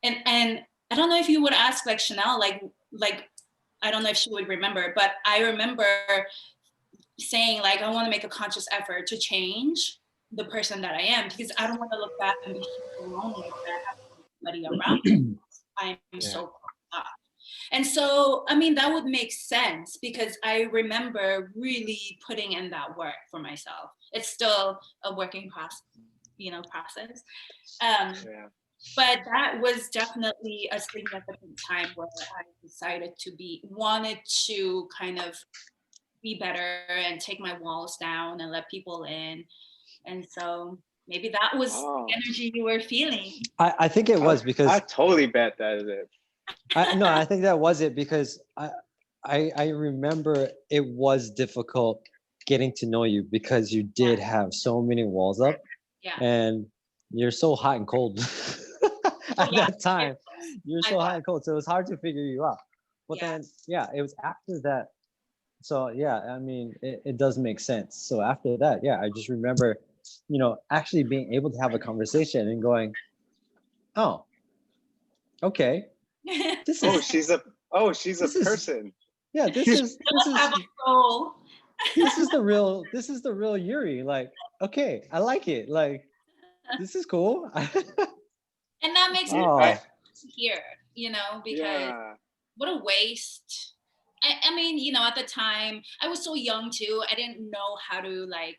and I don't know if you would ask like Chanel, like I don't know if she would remember, but I remember saying like, I want to make a conscious effort to change the person that I am, because I don't want to look back and be so lonely that I have somebody around me. I'm so close up. And so, I mean, that would make sense because I remember really putting in that work for myself. It's still a working process. But that was definitely a significant time where I decided wanted to kind of be better and take my walls down and let people in. And so maybe that was the energy you were feeling. I think it was because I totally bet that is it. I think that was it because I remember it was difficult getting to know you because you did have so many walls up, and you're so hot and cold at that time. You're so hot and cold, so it was hard to figure you out. But then, it was after that. So I mean, it does make sense. So after that, I just remember, actually being able to have a conversation and going, oh, okay. She's a person. This is this is the real Yoori. Like, okay, I like it. Like, this is cool. And that makes me here, because what a waste. I mean, at the time I was so young too. I didn't know how to like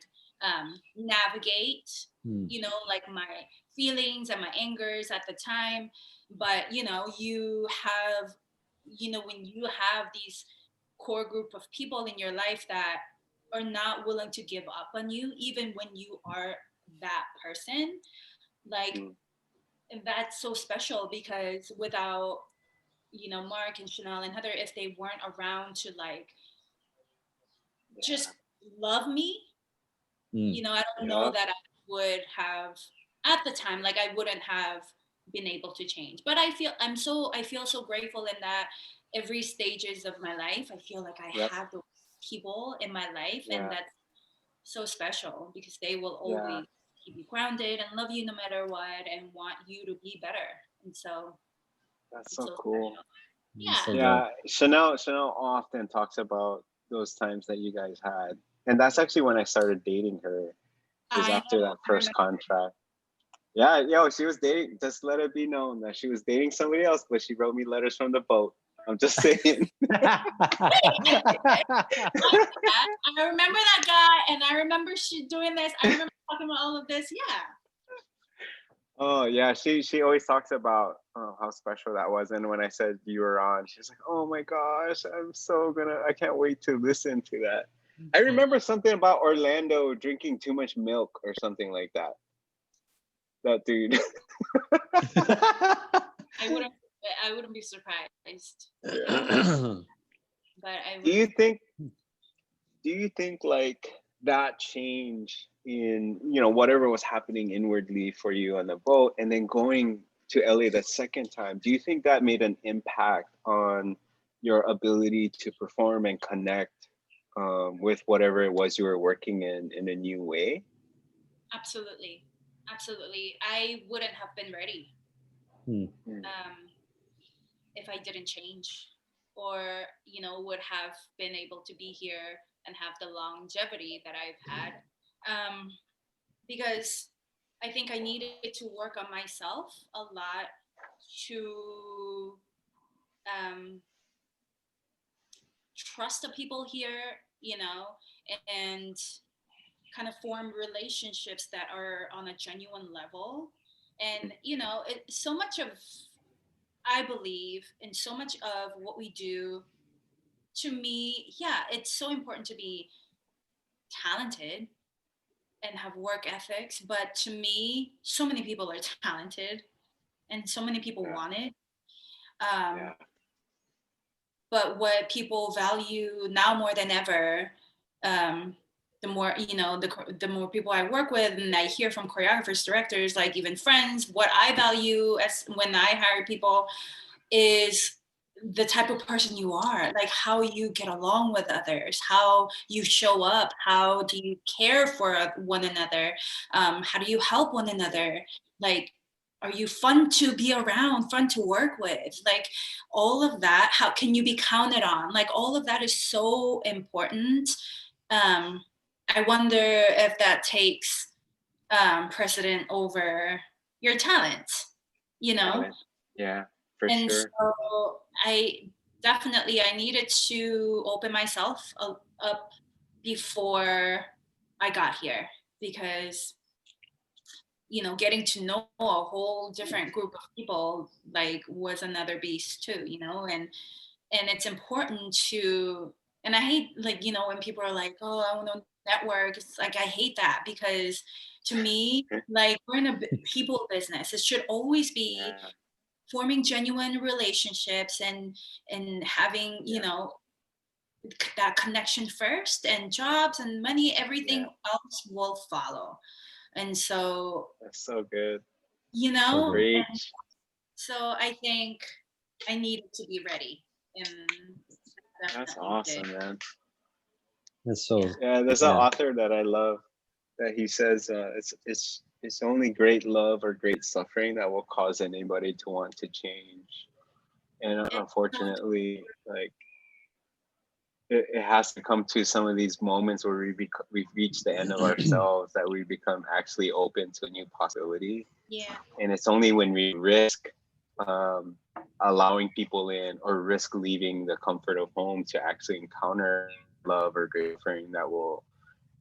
navigate, like my feelings and my angers at the time. But you have, when you have these core group of people in your life that are not willing to give up on you, even when you are that person, like that's so special, because without Mark and Chanel and Heather, if they weren't around to like just love me, I don't know that I would have at the time, like I wouldn't have been able to change. But I feel so grateful in that every stages of my life, I feel like I have those people in my life, and that's so special because they will always keep you grounded and love you no matter what and want you to be better. And so that's so cool. Special. Yeah. Chanel often talks about those times that you guys had, and that's actually when I started dating her. Is after that first contract. Yeah, she was dating. Just let it be known that she was dating somebody else, but she wrote me letters from the boat. I'm just saying. I remember that guy, and I remember she doing this. I remember talking about all of this. Yeah. Oh yeah, she always talks about how special that was, and when I said you were on, she's like, "Oh my gosh, I can't wait to listen to that." I remember something about Orlando drinking too much milk or something like that. That dude. I wouldn't be surprised. But do you think like that change in whatever was happening inwardly for you on the boat and then going to LA the second time, do you think that made an impact on your ability to perform and connect with whatever it was you were working in a new way? Absolutely. I wouldn't have been ready if I didn't change, or would have been able to be here and have the longevity that I've had, because I think I needed to work on myself a lot to trust the people here, and kind of form relationships that are on a genuine level. And so much of, I believe, in so much of what we do, to me, it's so important to be talented and have work ethics, but to me, so many people are talented and so many people want it. But what people value now more than ever, the more the more people I work with, and I hear from choreographers, directors, like even friends, what I value as when I hire people is the type of person you are, like how you get along with others, how you show up, how do you care for one another, how do you help one another, like are you fun to be around, fun to work with, like all of that, how can you be counted on, like all of that is so important. I wonder if that takes precedent over your talent, Yeah, for sure. So I needed to open myself up before I got here, because getting to know a whole different group of people like was another beast too, and it's important to, and I hate like when people are like, oh, I want to network, it's like I hate that, because to me, like we're in a people business, it should always be forming genuine relationships and having that connection first, and jobs and money, everything else will follow. And so that's so good. And so I think I needed to be ready, and that's awesome, man. That's so there's an author that I love that he says it's only great love or great suffering that will cause anybody to want to change. And unfortunately, like it has to come to some of these moments where we've reached the end of ourselves, that we become actually open to a new possibility. And it's only when we risk allowing people in, or risk leaving the comfort of home to actually encounter love or great suffering, that will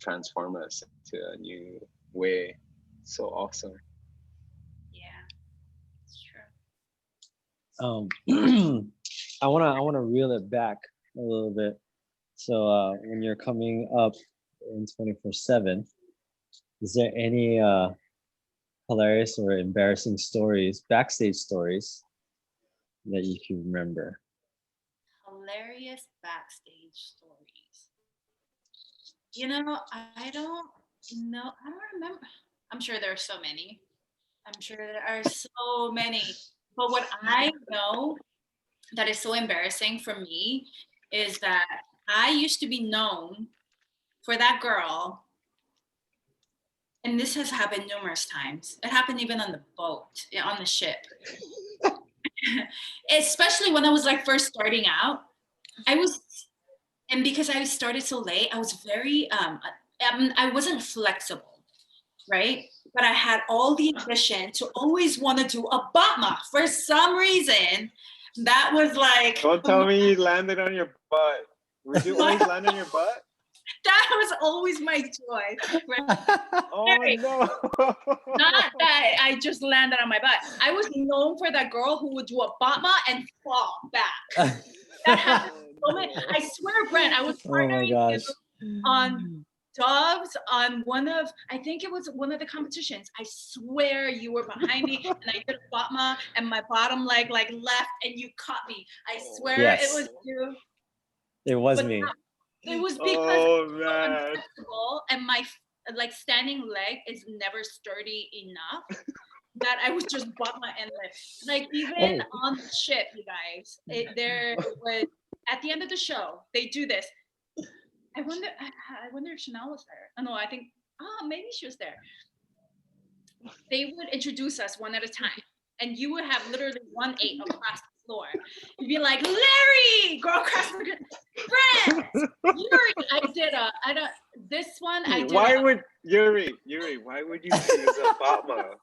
transform us into a new way. So awesome. It's true. I wanna reel it back a little bit. So when you're coming up in 24/7, is there any hilarious or embarrassing stories, backstage stories, that you can remember? Hilarious backstage stories. I don't know. I don't remember. I'm sure there are so many. But what I know that is so embarrassing for me is that I used to be known for that girl, and this has happened numerous times. It happened even on the boat, on the ship. Especially when I was like first starting out. And because I started so late, I was very, I wasn't flexible, right? But I had all the ambition to always want to do a batma. For some reason, that was like... Don't tell me you landed on your butt. Would you always land on your butt? That was always my joy. Right? Oh no! Not that I just landed on my butt. I was known for that girl who would do a batma and fall back. That happened so many. I swear, Brent, I was partnering you on doves on I think it was one of the competitions. I swear you were behind me and I did a batma and my bottom leg like left and you caught me. I swear it was you. It was me. It was because I'm so inflexible and my like standing leg is never sturdy enough that I was just batma and lift. Like even on the ship, you guys, there was at the end of the show, they do this. I wonder if Chanel was there. Oh no, I think maybe she was there. They would introduce us one at a time, and you would have literally 1-8 across the floor. You'd be like, Larry, go across the Brent, Yoori. Why would Yoori? Why would you choose a batma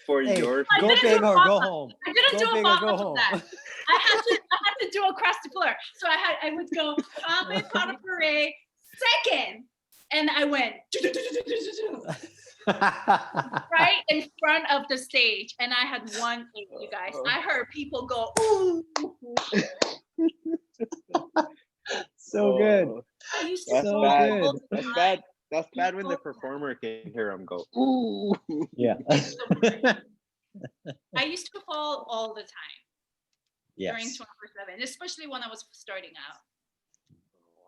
for your? Go big or go home. I didn't do a batma for that. I had to do across the floor. So I would go Kame Pas de Bourrée second, and I went right in front of the stage, and I had 1-8, you guys. I heard people go ooh. So good. That's bad. That's bad. That's bad when the performer can hear them go ooh. Yeah. I used to fall all the time. Yes. During 24/7, especially when I was starting out.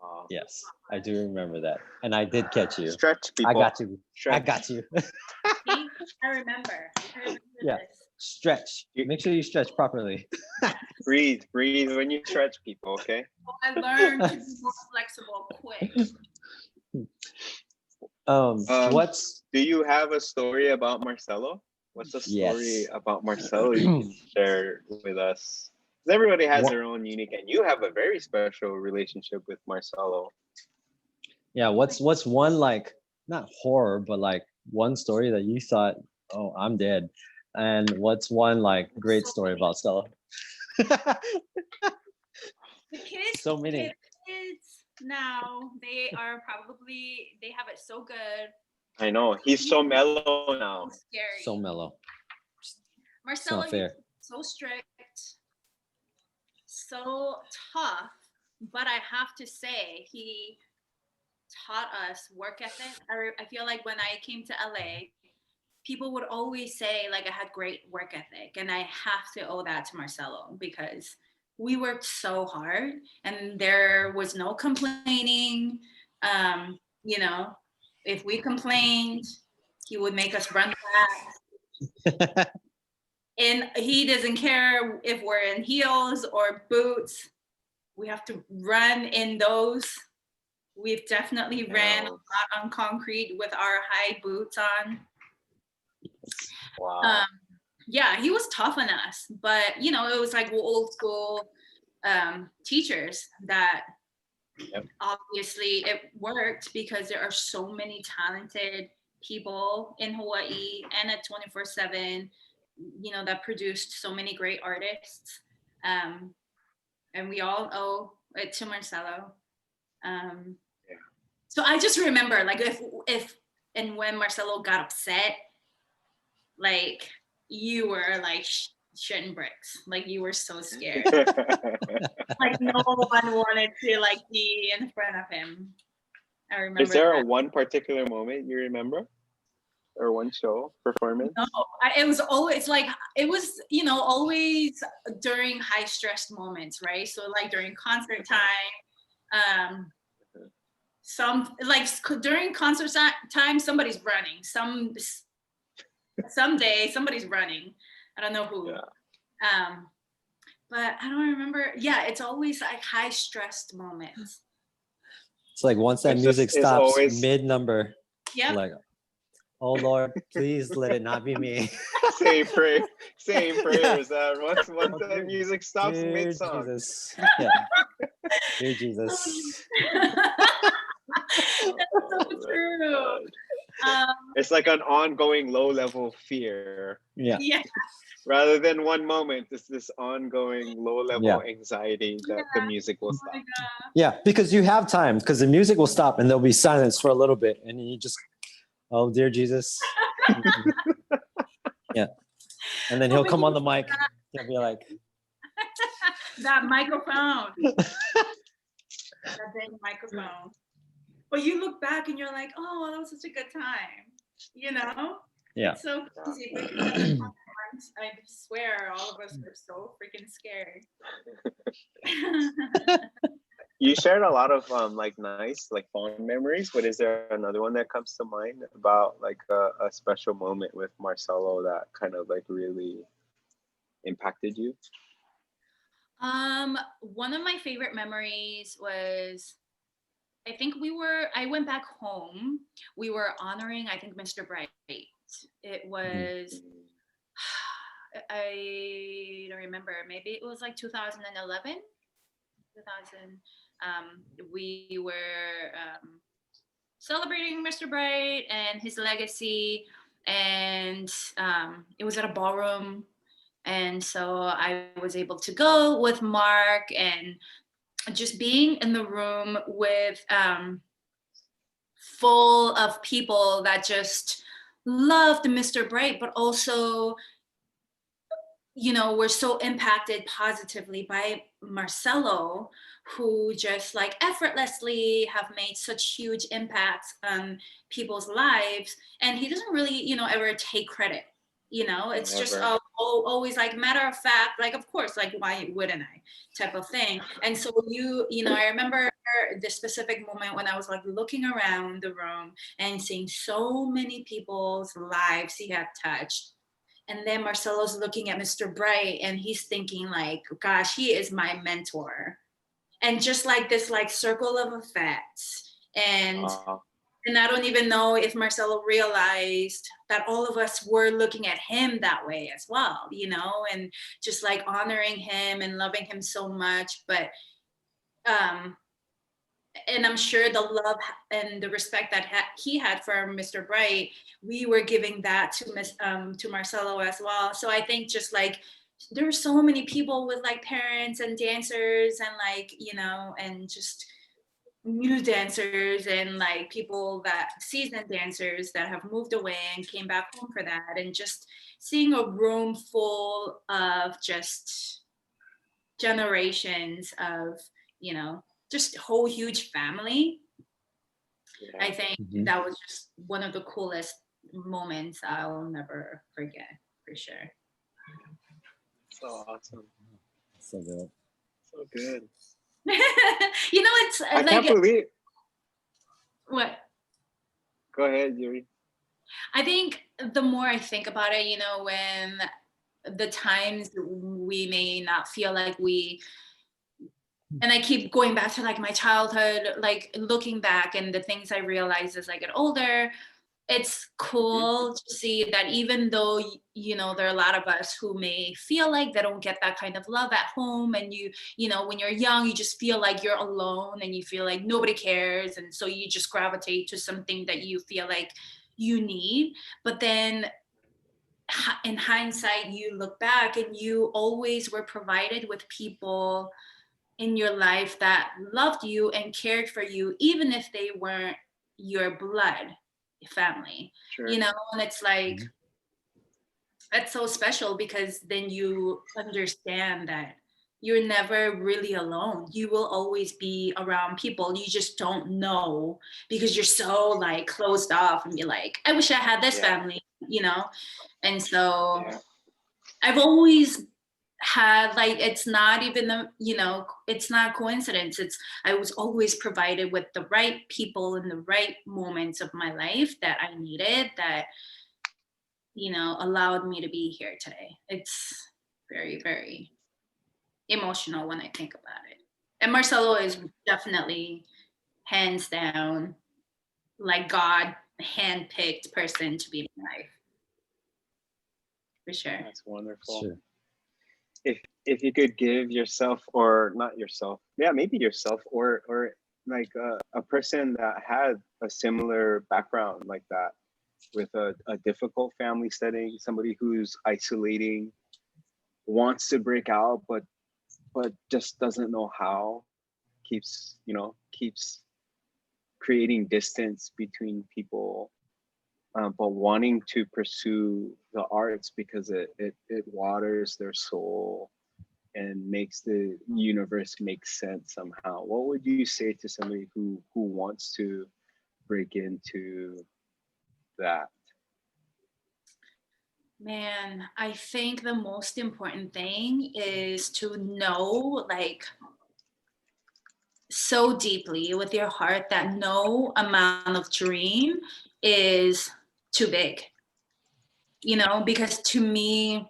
Wow. Yes, I do remember that, and I did catch you. Stretch, people. I got you. Stretch. I got you. See? I remember yeah. this. Stretch. Make sure you stretch properly. Breathe when you stretch, people. Okay. So I learned to be more flexible quick. What's? Do you have a story about Marcelo? What's a story about Marcelo you can share with us? Because everybody has their own unique, and you have a very special relationship with Marcelo. Yeah, what's one like not horror, but like one story that you thought, oh, I'm dead, and what's one like great story about Stella? The kids, so many. The kids now they have it so good. I know he's so mellow now. So scary. So mellow. Marcelo, so strict, so tough, but I have to say he taught us work ethic. I feel like when I came to LA, people would always say like I had great work ethic, and I have to owe that to Marcelo because we worked so hard and there was no complaining. You know, if we complained, he would make us run back. And he doesn't care if we're in heels or boots. We have to run in those. We've definitely ran a lot on concrete with our high boots on. Wow. Yeah, he was tough on us, but you know, it was like old school teachers that obviously it worked because there are so many talented people in Hawaii and at 24/7, you know, that produced so many great artists. And we all owe it to Marcelo. So I just remember like if and when Marcelo got upset, like you were like shitting bricks, like you were so scared. Like no one wanted to like be in front of him. I remember. Is there a one particular moment you remember, or one show performance? No, it was always like it was, you know, always during high stress moments, right? So like during concert time, some like during concert time, somebody's running. Someday somebody's running. I don't know who. Yeah. But I don't remember. Yeah, it's always like high stressed moments. It's like once that It's music just- it's stops always- mid number, Yep. like, oh Lord, please let it not be me. Saying prayers. Once Oh, that dear- music stops dear mid song. Jesus. Yeah. Dear Jesus. That's so true. It's like an ongoing low level fear Yeah. Yeah. rather than one moment. It's this ongoing low level anxiety that the music will Oh stop. my God. Yeah, because you have time, because the music will stop and there'll be silence for a little bit, and you just, oh dear Jesus. Yeah. And then he'll come on the mic. He'll be like, That microphone. That dang microphone. But you look back and you're like, oh, that was such a good time. You know? yeah. It's so crazy. Because I swear all of us were so freaking scared. You shared a lot of like nice, like fond memories, but is there another one that comes to mind about like a special moment with Marcelo that kind of like really impacted you? One of my favorite memories was, I think I went back home. We were honoring, I think, Mr. Bright. It was, I don't remember, maybe it was like 2011, 2000. We were celebrating Mr. Bright and his legacy, and it was at a ballroom. And so I was able to go with Mark, and just being in the room with full of people that just loved Mr. Bright, but also, you know, were so impacted positively by Marcelo, who just like effortlessly have made such huge impacts on people's lives. And he doesn't really, you know, ever take credit. You know, it's just always like matter of fact, like, of course, like, why wouldn't I type of thing. And so you know, I remember the specific moment when I was like looking around the room and seeing so many people's lives he had touched. And then Marcelo's looking at Mr. Bright and he's thinking like, gosh, he is my mentor. And just like this like circle of effects. And I don't even know if Marcelo realized that all of us were looking at him that way as well, you know, and just like honoring him and loving him so much. But and I'm sure the love and the respect that he had for Mr. Bright, we were giving that to Marcelo as well. So I think just like there were so many people with like parents and dancers and like, you know, and just new dancers and like people that seasoned dancers that have moved away and came back home for that, and just seeing a room full of just generations of, you know, just whole huge family. I think that was just one of the coolest moments I'll never forget, for sure. So awesome. So good. So good. You know, it's I like, can't believe. What? Go ahead, Yoori. I think the more I think about it, you know, when the times we may not feel like and I keep going back to like my childhood, like looking back and the things I realize as I get older, it's cool to see that even though, you know, there are a lot of us who may feel like they don't get that kind of love at home, and you know, when you're young, you just feel like you're alone and you feel like nobody cares, and so you just gravitate to something that you feel like you need. But then in hindsight, you look back and you always were provided with people in your life that loved you and cared for you, even if they weren't your blood family. Sure. You know, and it's like, that's so special, because then you understand that you're never really alone. You will always be around people. You just don't know, because you're so like closed off and you're like, I wish I had this family, you know? And so I've always had like, it's not even you know, it's not coincidence. I was always provided with the right people in the right moments of my life that I needed, that, you know, allowed me to be here today. It's very, very emotional when I think about it. And Marcelo is definitely hands down, like God handpicked person to be in my life. For sure. That's wonderful. Sure. If you could give yourself, or not yourself, yeah, maybe yourself, or like a person that had a similar background like that, with a difficult family setting, somebody who's isolating, wants to break out, but just doesn't know how, keeps creating distance between people, but wanting to pursue the arts because it waters their soul and makes the universe make sense somehow. What would you say to somebody who wants to break into that? Man, I think the most important thing is to know, like, so deeply with your heart that no amount of dream is too big. You know, because to me,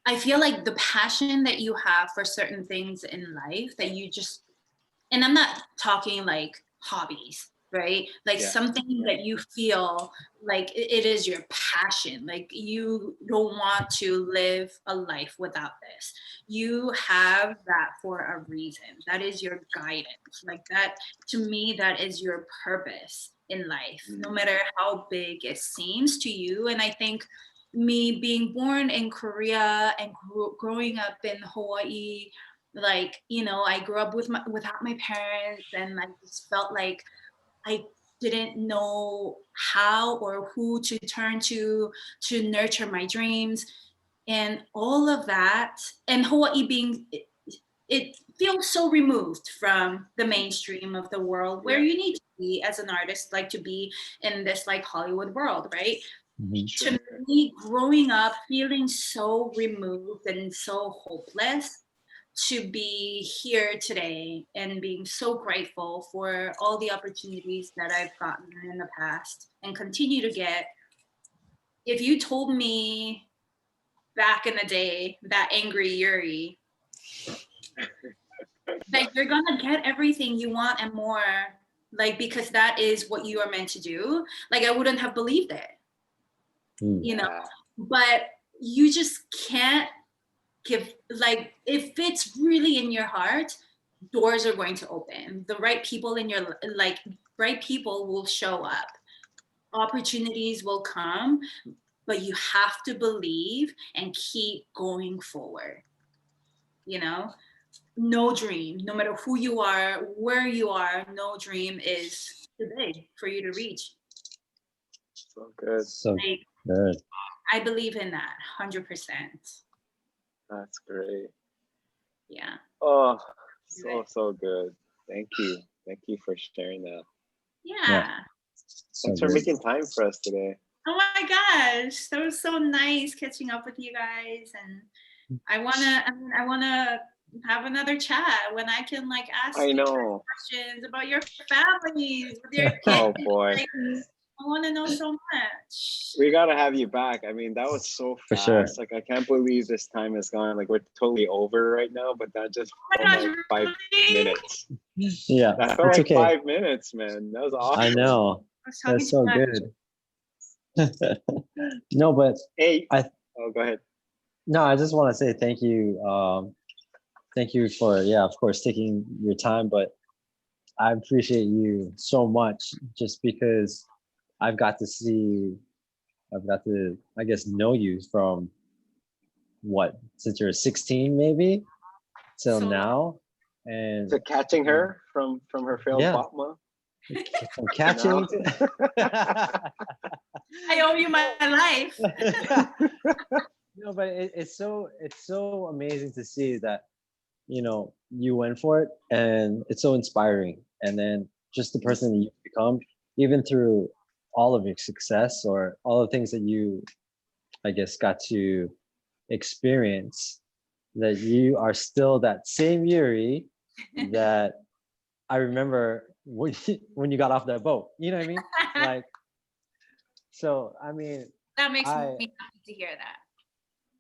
I feel like the passion that you have for certain things in life that you just, and I'm not talking like hobbies, right? Like something that you feel like it is your passion. Like you don't want to live a life without this. You have that for a reason. That is your guidance. Like that, to me, that is your purpose in life, no matter how big it seems to you. And I think me being born in Korea and growing up in Hawaii, like, you know, I grew up without my parents, and I just felt like I didn't know how or who to turn to nurture my dreams and all of that. And Hawaii being, it feels so removed from the mainstream of the world where you need to be as an artist, like to be in this like Hollywood world, right? To me, growing up feeling so removed and so hopeless, to be here today and being so grateful for all the opportunities that I've gotten in the past and continue to get. If you told me back in the day, that angry Yoori, that you're gonna get everything you want and more, like, because that is what you are meant to do, like, I wouldn't have believed it. You know, but you just can't give, like, if it's really in your heart, doors are going to open. The right people in your, like, right people will show up. Opportunities will come, but you have to believe and keep going forward. You know, no dream, no matter who you are, where you are, no dream is too big for you to reach. So good. So good. I believe in that 100%. That's great. Yeah. Oh, so good. Thank you for sharing that. Yeah. Thanks for making time for us today. Oh my gosh, that was so nice catching up with you guys, and I wanna have another chat when I can, like, ask you questions about your families with your kids. Oh boy. Like, I want to know so much. We gotta have you back. I mean, that was so fast. For sure. Like, I can't believe this time is gone. Like, we're totally over right now, but that just felt like 5 minutes. Yeah, that felt like 5 minutes, man. That was awesome. I know. That's so good. No, but hey, go ahead. No, I just want to say thank you. Thank you for, of course, taking your time, but I appreciate you so much just because I've got to, I guess, know you from since you're 16 maybe till now. And so catching her from her failed Fatma. From catching. I owe you my life. No, but it's so amazing to see that, you know, you went for it, and it's so inspiring. And then just the person that you've become, even through all of your success or all the things that you, I guess, got to experience, that you are still that same Yoori that I remember when you got off that boat. You know what I mean? Like, so, I mean, that makes me happy to hear that.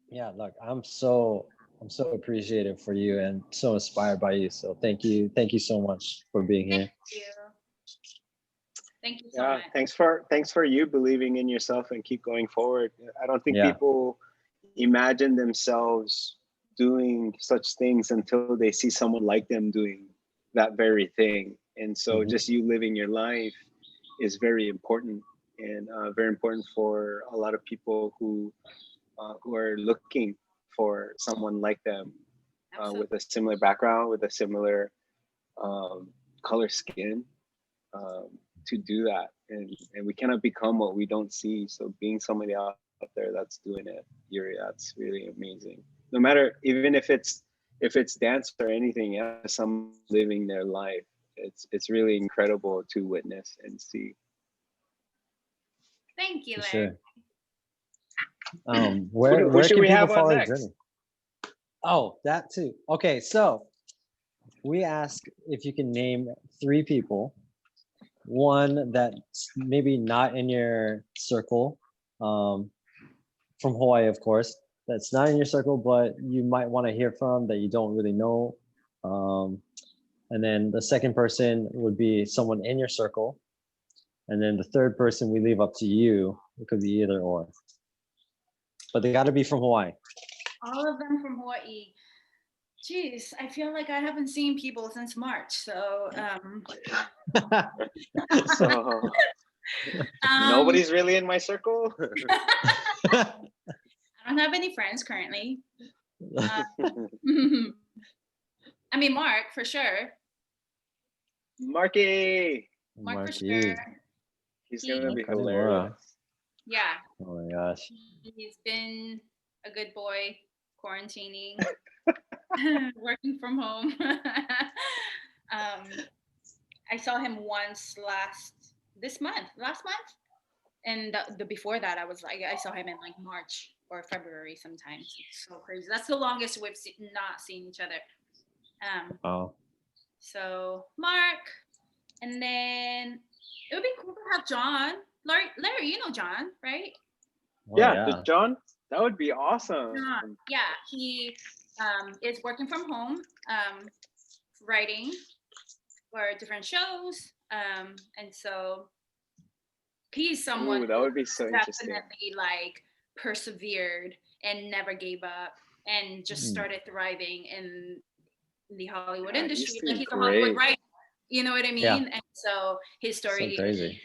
Yeah, look, I'm so I'm so appreciative for you and so inspired by you. So thank you so much for being here. Thank you. Thank you so much. Thanks for you believing in yourself and keep going forward. I don't think Yeah. people imagine themselves doing such things until they see someone like them doing that very thing. And so just you living your life is very important, and very important for a lot of people who are looking for someone like them, with a similar background, with a similar color skin, to do that. And we cannot become what we don't see. So being somebody out there that's doing it, Yoori, that's really amazing. No matter, even if it's dance or anything else, some living their life, it's really incredible to witness and see. Thank you, Larry. Sure. Who Where should can we people have on follow your next? journey? Oh, that too. Okay, so we ask if you can name 3 people, one that's maybe not in your circle, from Hawaii, of course, that's not in your circle, but you might want to hear from that you don't really know. And then the second person would be someone in your circle. And then the third person we leave up to you. It could be either or. But they got to be from Hawaii. All of them from Hawaii. Jeez, I feel like I haven't seen people since March. So, So nobody's really in my circle. I don't have any friends currently. I mean, Mark, for sure. Marky. Mark, for sure. He's gonna be hilarious. Yeah. Oh my gosh. He's been a good boy, quarantining, working from home. I saw him once last month, and the before that I saw him in like March or February sometimes. It's so crazy. That's the longest we've not seen each other. So Mark, and then it would be cool to have John. Larry, you know John, right? Oh, yeah, John, that would be awesome. Yeah, he is working from home, writing for different shows, and so he's someone that would be so interesting. Definitely like persevered and never gave up and just started thriving in the Hollywood industry. Like he's a Hollywood writer, you know what I mean? Yeah. And so his story, so crazy.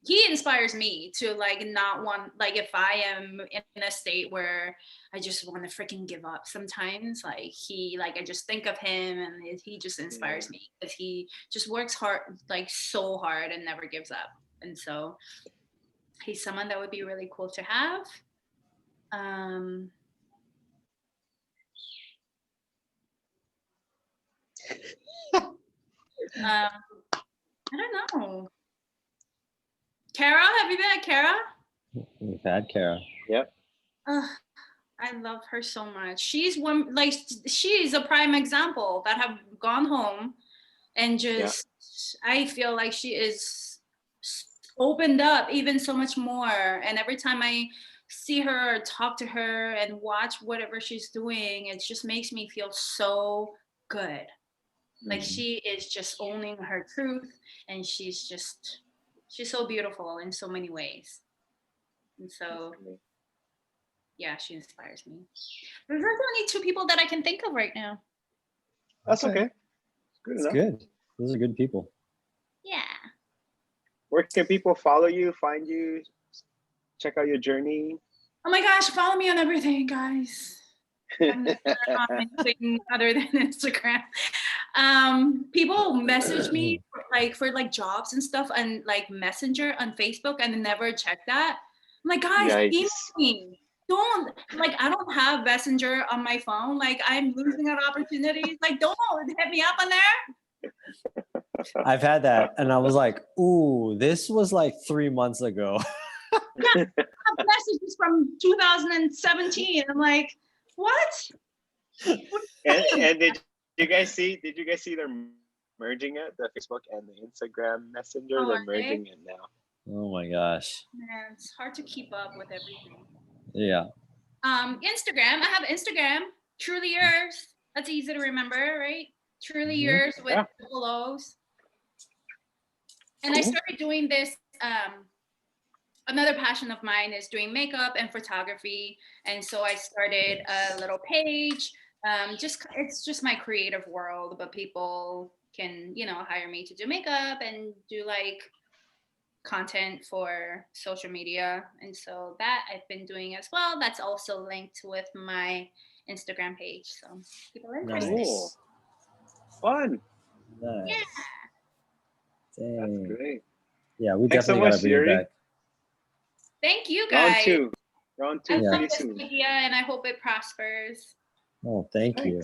He inspires me to like not want, like if I am in a state where I just want to freaking give up sometimes, like I just think of him and he just inspires me because he just works hard, like so hard, and never gives up. And so he's someone that would be really cool to have. I don't know. Kara, have you been at Kara? We've had Kara. Yep. I love her so much. She's a prime example that have gone home and just, I feel like she is opened up even so much more. And every time I see her or talk to her and watch whatever she's doing, it just makes me feel so good. Like she is just owning her truth, and she's so beautiful in so many ways. And so, yeah, she inspires me. There's only 2 people that I can think of right now. That's okay. That's good. Those are good people. Yeah. Where can people follow you, find you, check out your journey? Oh my gosh, follow me on everything, guys. I'm not on anything other than Instagram. People message me for jobs and stuff, and like Messenger on Facebook, and never check that. I'm like, guys, email me. I don't have Messenger on my phone. Like, I'm losing out opportunities. Like, don't hit me up on there. I've had that, and I was like, ooh, this was like 3 months ago. Yeah, I have messages from 2017. I'm like, what? And did you guys see they're merging it, the Facebook and the Instagram Messenger? They're merging it now. Oh my gosh. Man, it's hard to keep up with everything. Yeah. Instagram. I have Instagram. Truly Yours. That's easy to remember, right? Truly Yours with double O's. And I started doing this. Another passion of mine is doing makeup and photography, and so I started a little page. It's just my creative world, but people can hire me to do makeup and do like content for social media, and so that I've been doing as well. That's also linked with my Instagram page, so people are interested. Cool. Fun. Nice. Yeah. Dang. That's great. Yeah, we Thanks definitely so gotta much, bring it Yoori. back. Thank you guys. Round two I love pretty this soon. idea, and I hope it prospers. Oh, thank you.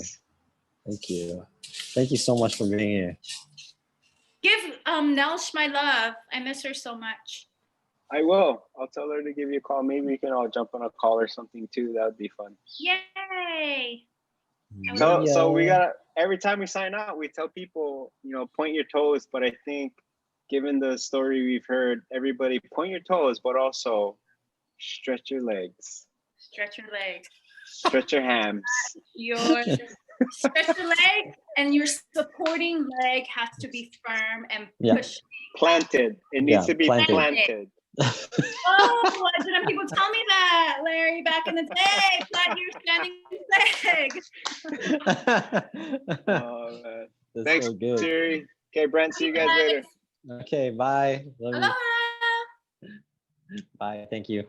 Thank you. Thank you so much for being here. Give Nelsh my love. I miss her so much. I will. I'll tell her to give you a call. Maybe we can all jump on a call or something too. That would be fun. Yay! So we gotta, every time we sign out, we tell people, point your toes. But I think, given the story we've heard, everybody point your toes, but also stretch your legs. Stretch your legs. Stretch your hams. Stretch your leg, and your supporting leg has to be firm and push. Planted. It needs to be planted. Oh, didn't people tell me that, Larry, back in the day? Plant your standing leg. Oh, man. That's Thanks, so good. Yoori. Okay, Brent, see you guys later. Okay, bye. Love you. Aloha. Bye. Thank you.